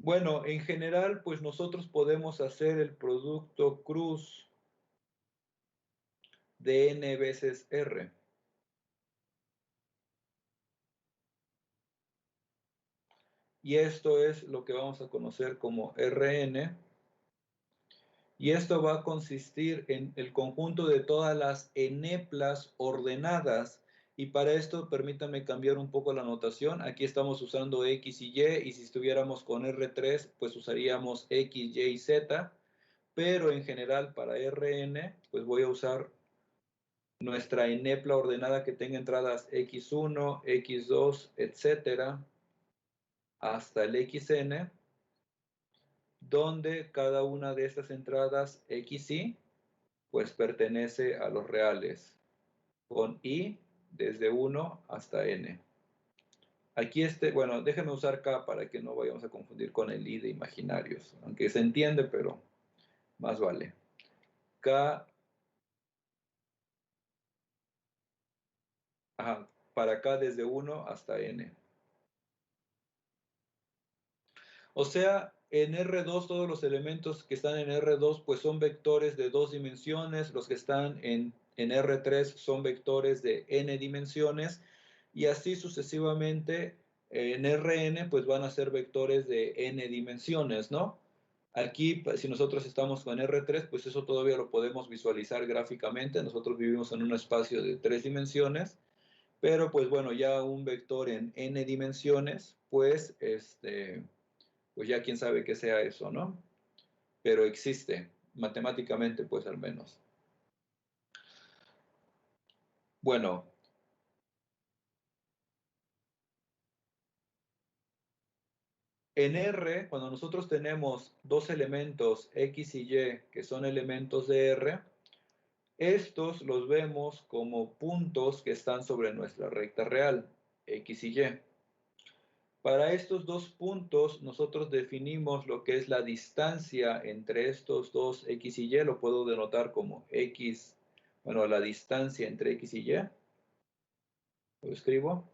Bueno, en general, pues nosotros podemos hacer el producto cruz de n veces r. Y esto es lo que vamos a conocer como Rn. Y esto va a consistir en el conjunto de todas las eneplas ordenadas. Y para esto, permítanme cambiar un poco la notación. Aquí estamos usando X y Y si estuviéramos con R3, pues usaríamos X, Y y Z. Pero en general para Rn, pues voy a usar nuestra enepla ordenada que tenga entradas X1, X2, etcétera, hasta el Xn, donde cada una de estas entradas XY pues pertenece a los reales, con I desde 1 hasta N. Aquí bueno, déjenme usar K para que no vayamos a confundir con el I de imaginarios, aunque se entiende, pero más vale. K, para K desde 1 hasta N. O sea, en R2 todos los elementos que están en R2 pues son vectores de 2 dimensiones, los que están en R3 son vectores de n dimensiones, y así sucesivamente en Rn pues van a ser vectores de n dimensiones, ¿no? Aquí, si nosotros estamos con R3, pues eso todavía lo podemos visualizar gráficamente. Nosotros vivimos en un espacio de 3 dimensiones, pero pues bueno, ya un vector en n dimensiones, pues pues ya quién sabe qué sea eso, ¿no? Pero existe, matemáticamente, pues al menos. Bueno, En R, cuando nosotros tenemos dos elementos X y Y, que son elementos de R, estos los vemos como puntos que están sobre nuestra recta real, X y Y. Para estos dos puntos, nosotros definimos lo que es la distancia entre estos dos X y Y, lo puedo denotar como X, bueno, la distancia entre X y Y. Lo escribo.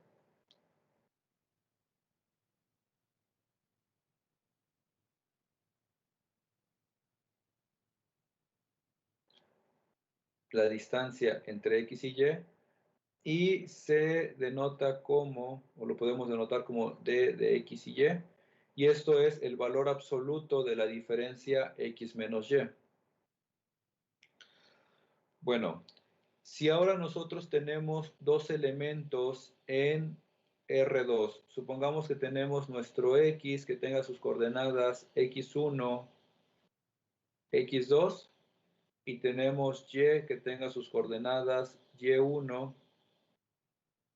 La distancia entre X y Y. Y se denota como, o lo podemos denotar como D de X y Y. Y esto es el valor absoluto de la diferencia X menos Y. Bueno, si ahora nosotros tenemos dos elementos en R2, supongamos que tenemos nuestro X que tenga sus coordenadas X1, X2, y tenemos Y que tenga sus coordenadas Y1,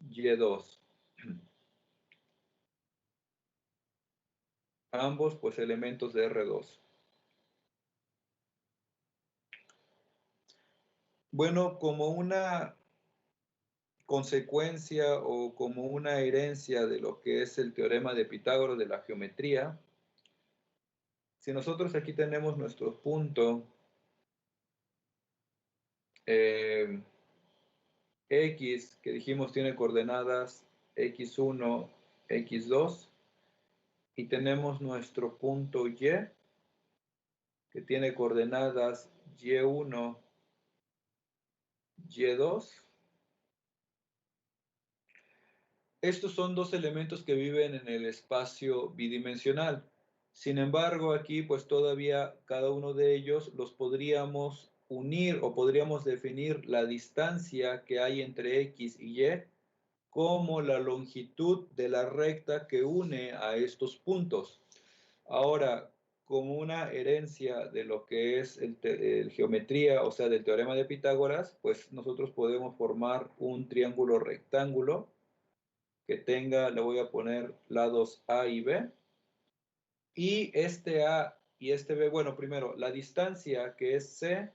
Y2. Ambos pues elementos de R2. Bueno, como una consecuencia o como una herencia de lo que es el teorema de Pitágoras de la geometría, si nosotros aquí tenemos nuestro punto X, que dijimos tiene coordenadas X1, X2, y tenemos nuestro punto Y, que tiene coordenadas Y1, Y2, estos son dos elementos que viven en el espacio bidimensional. Sin embargo, aquí pues todavía cada uno de ellos los podríamos unir o podríamos definir la distancia que hay entre X y Y como la longitud de la recta que une a estos puntos. Ahora, como una herencia de lo que es el geometría, o sea, del teorema de Pitágoras, pues nosotros podemos formar un triángulo rectángulo que tenga, le voy a poner lados A y B. Y este A y este B, bueno, primero, la distancia que es C,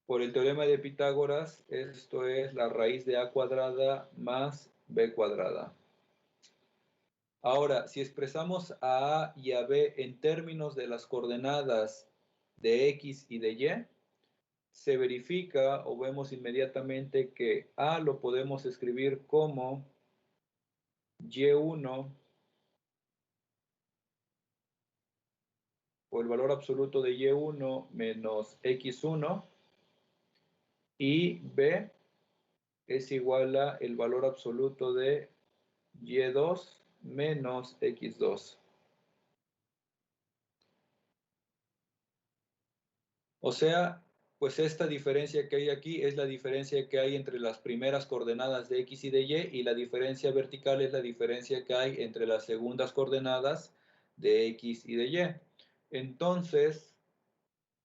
por el teorema de Pitágoras, esto es la raíz de A cuadrada más B cuadrada. Ahora, si expresamos a A y a B en términos de las coordenadas de X y de Y, se verifica o vemos inmediatamente que A lo podemos escribir como Y1 o el valor absoluto de Y1 menos X1, y B es igual a el valor absoluto de Y2 menos X2. O sea, pues esta diferencia que hay aquí es la diferencia que hay entre las primeras coordenadas de X y de Y, y la diferencia vertical es la diferencia que hay entre las segundas coordenadas de X y de Y. Entonces,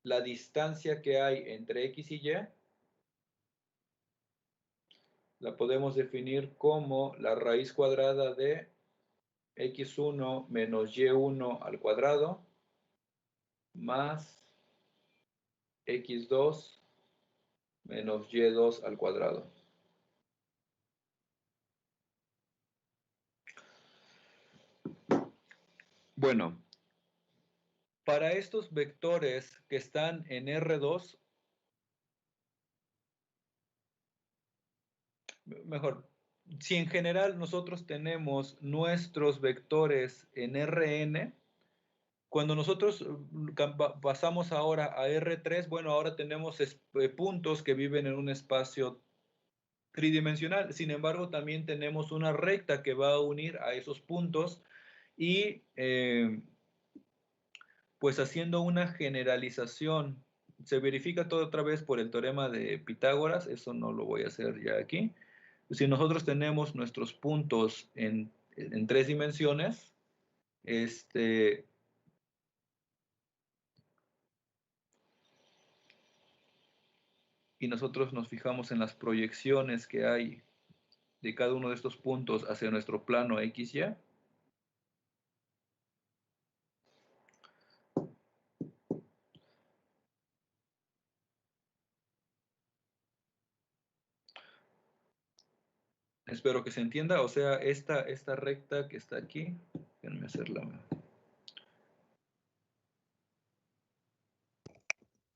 la distancia que hay entre X y Y la podemos definir como la raíz cuadrada de X1 menos Y1 al cuadrado más X2 menos Y2 al cuadrado. Bueno, para estos vectores que están en R2, mejor, si en general nosotros tenemos nuestros vectores en Rn, cuando nosotros pasamos ahora a R3, bueno, ahora tenemos puntos que viven en un espacio tridimensional. Sin embargo, también tenemos una recta que va a unir a esos puntos y pues haciendo una generalización, se verifica todo otra vez por el teorema de Pitágoras, eso no lo voy a hacer ya aquí. Si nosotros tenemos nuestros puntos en 3 dimensiones, y nosotros nos fijamos en las proyecciones que hay de cada uno de estos puntos hacia nuestro plano XY. Espero que se entienda, o sea, esta recta que está aquí, déjenme hacerla.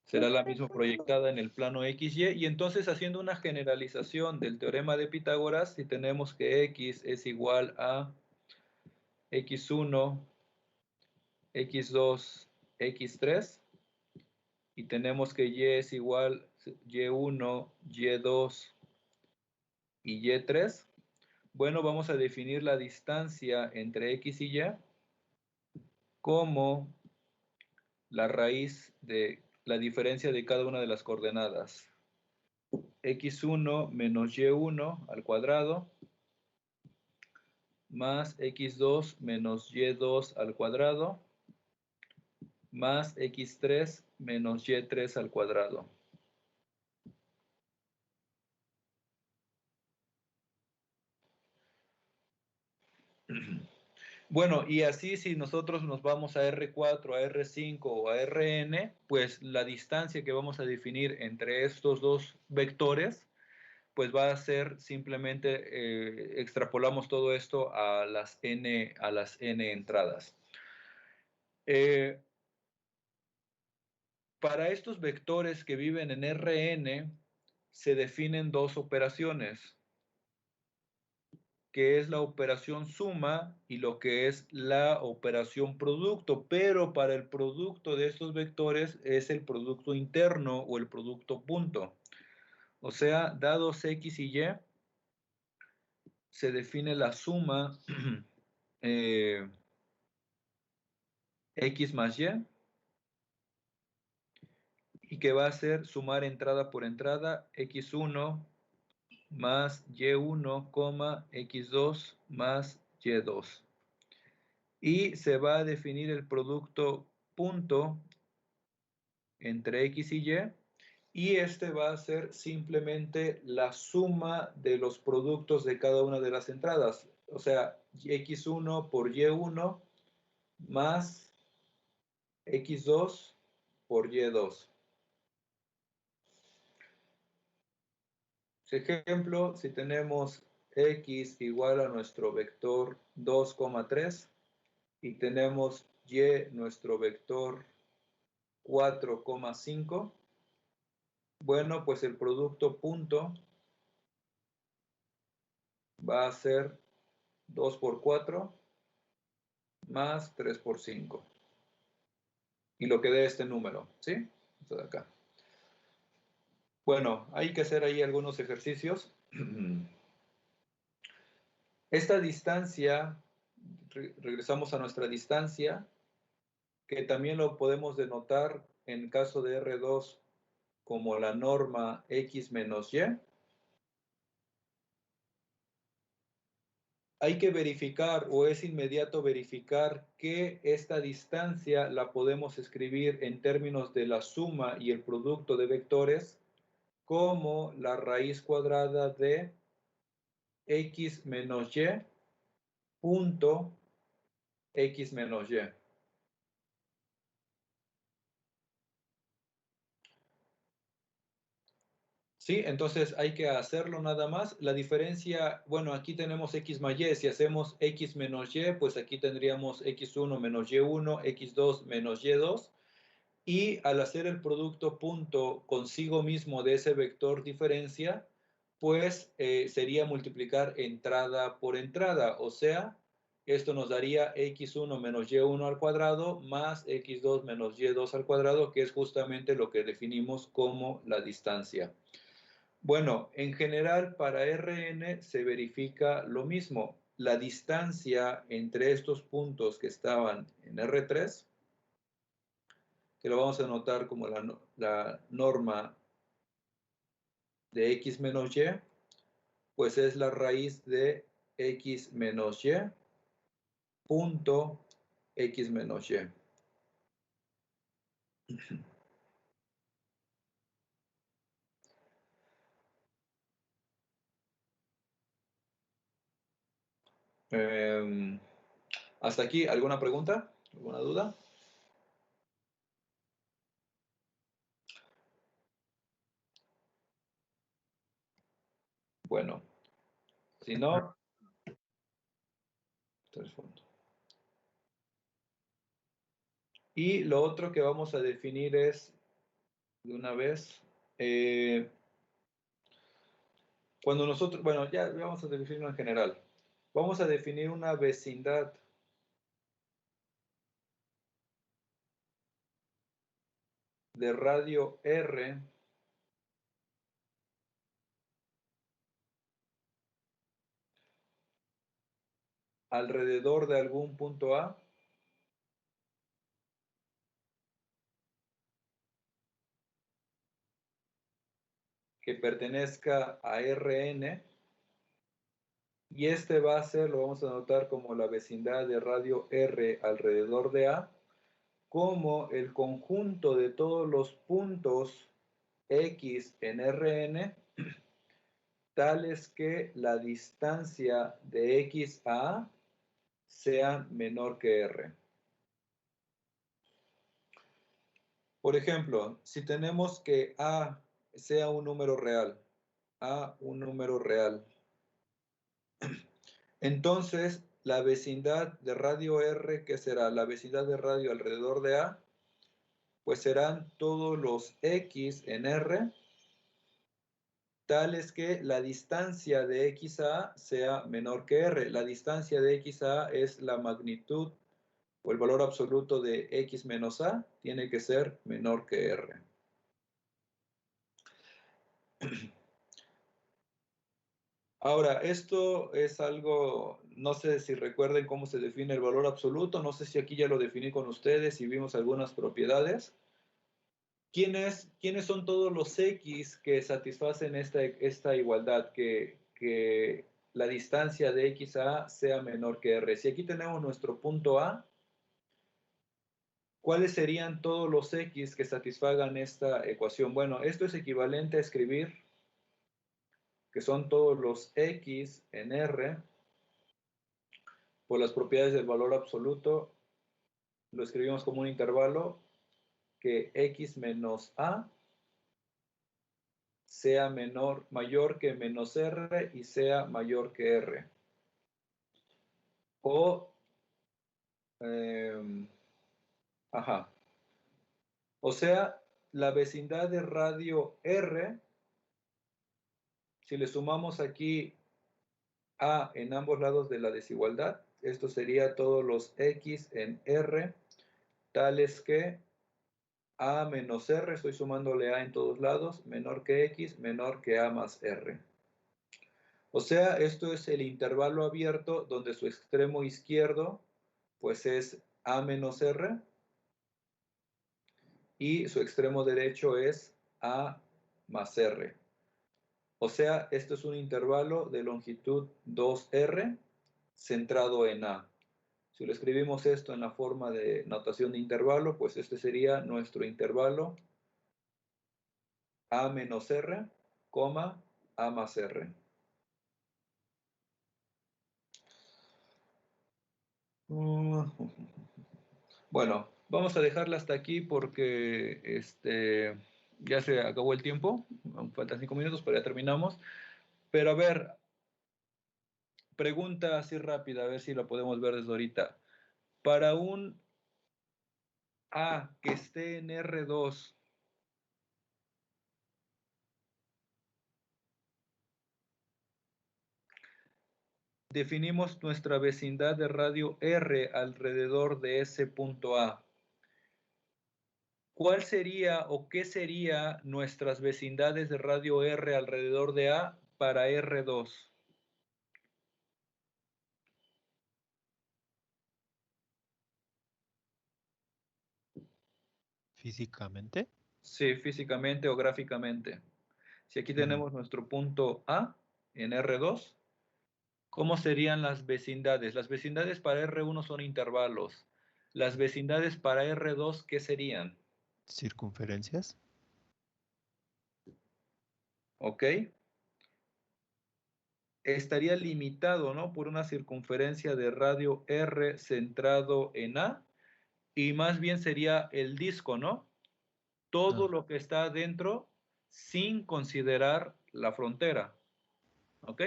Será la misma proyectada en el plano XY, y entonces haciendo una generalización del teorema de Pitágoras, si tenemos que X es igual a X1, X2, X3, y tenemos que Y es igual Y1, Y2 y Y3, bueno, vamos a definir la distancia entre X y Y como la raíz de la diferencia de cada una de las coordenadas. X1 menos Y1 al cuadrado más X2 menos Y2 al cuadrado más X3 menos Y3 al cuadrado. Bueno, y así si nosotros nos vamos a R4, a R5 o a Rn, pues la distancia que vamos a definir entre estos dos vectores, pues va a ser simplemente, extrapolamos todo esto a las n entradas. Para estos vectores que viven en Rn, se definen dos operaciones, que es la operación suma y lo que es la operación producto, pero para el producto de estos vectores es el producto interno o el producto punto. O sea, dados X y Y, se define la suma X más y que va a ser sumar entrada por entrada X1 más Y1, X2 más Y2. Y se va a definir el producto punto entre X y este va a ser simplemente la suma de los productos de cada una de las entradas. O sea, X1 por Y1 más X2 por Y2. Ejemplo, si tenemos X igual a nuestro vector 2,3 y tenemos Y nuestro vector 4,5, bueno, pues el producto punto va a ser 2 por 4 más 3 por 5. Y lo que dé este número, ¿sí? Esto de acá. Bueno, hay que hacer ahí algunos ejercicios. Esta distancia, regresamos a nuestra distancia, que también lo podemos denotar en caso de R2 como la norma X menos Y. Hay que verificar, o es inmediato verificar, que esta distancia la podemos escribir en términos de la suma y el producto de vectores como la raíz cuadrada de X menos Y punto X menos Y. Sí, entonces hay que hacerlo nada más. La diferencia, bueno, aquí tenemos X más Y. Si hacemos X menos Y, pues aquí tendríamos X1 menos Y1, X2 menos Y2. Y al hacer el producto punto consigo mismo de ese vector diferencia, pues sería multiplicar entrada por entrada. O sea, esto nos daría X1 menos Y1 al cuadrado más X2 menos Y2 al cuadrado, que es justamente lo que definimos como la distancia. Bueno, en general para Rn se verifica lo mismo. La distancia entre estos puntos que estaban en R3, que lo vamos a anotar como la norma de X menos Y, pues es la raíz de X menos Y punto X menos Y. Hasta aquí, ¿alguna pregunta? ¿Alguna duda? Bueno, si no, y lo otro que vamos a definir es, de una vez, cuando nosotros, bueno, ya vamos a definirlo en general. Vamos a definir una vecindad de radio R alrededor de algún punto A que pertenezca a Rn, y este va a ser, lo vamos a anotar como la vecindad de radio R alrededor de A, como el conjunto de todos los puntos X en Rn, tales que la distancia de X a A sea menor que R. Por ejemplo, si tenemos que A sea un número real, entonces la vecindad de radio R, que será la vecindad de radio alrededor de A, pues serán todos los X en R, tales que la distancia de X a A sea menor que R. La distancia de X a A es la magnitud o el valor absoluto de X menos A, tiene que ser menor que R. Ahora, esto es algo, no sé si recuerden cómo se define el valor absoluto, no sé si aquí ya lo definí con ustedes y vimos algunas propiedades. ¿Quiénes son todos los X que satisfacen esta igualdad, que la distancia de X a A sea menor que R? Si aquí tenemos nuestro punto A, ¿cuáles serían todos los X que satisfagan esta ecuación? Bueno, esto es equivalente a escribir que son todos los X en R por las propiedades del valor absoluto. Lo escribimos como un intervalo que X menos A sea mayor que menos R y sea mayor que R. O, o sea, la vecindad de radio R, si le sumamos aquí A en ambos lados de la desigualdad, esto sería todos los X en R, tales que A menos R, estoy sumándole A en todos lados, menor que X, menor que A más R. O sea, esto es el intervalo abierto donde su extremo izquierdo pues es A menos R y su extremo derecho es A más R. O sea, esto es un intervalo de longitud 2R centrado en A. Si lo escribimos esto en la forma de notación de intervalo, pues este sería nuestro intervalo A menos R, A más R. Bueno, vamos a dejarla hasta aquí porque ya se acabó el tiempo. Faltan 5 minutos, pero ya terminamos. Pero a ver, pregunta así rápida, a ver si la podemos ver desde ahorita. Para un A que esté en R2, definimos nuestra vecindad de radio R alrededor de ese punto A. ¿Cuál sería o qué sería nuestras vecindades de radio R alrededor de A para R2? ¿Físicamente? Sí, físicamente o gráficamente. Si aquí tenemos nuestro punto A en R2, ¿cómo serían las vecindades? Las vecindades para R1 son intervalos. Las vecindades para R2, ¿qué serían? ¿Circunferencias? ¿Ok? estaría limitado, ¿no? Por una circunferencia de radio R centrado en A, y más bien sería el disco, ¿no? Todo lo que está dentro sin considerar la frontera, ¿ok?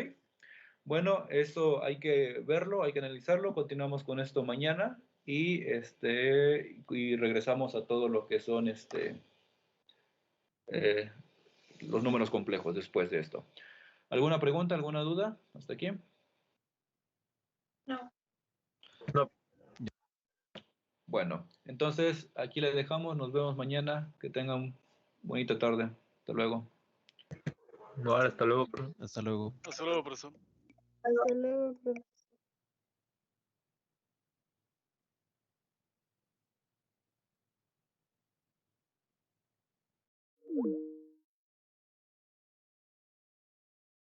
Bueno, eso hay que verlo, hay que analizarlo. Continuamos con esto mañana y regresamos a todo lo que son los números complejos después de esto. ¿Alguna pregunta, alguna duda? ¿Hasta aquí? No. No. Bueno, entonces aquí les dejamos. Nos vemos mañana. Que tengan bonita tarde. Hasta luego. No, hasta luego, profe. Hasta luego. Hasta luego, profesor. Hasta luego, profe.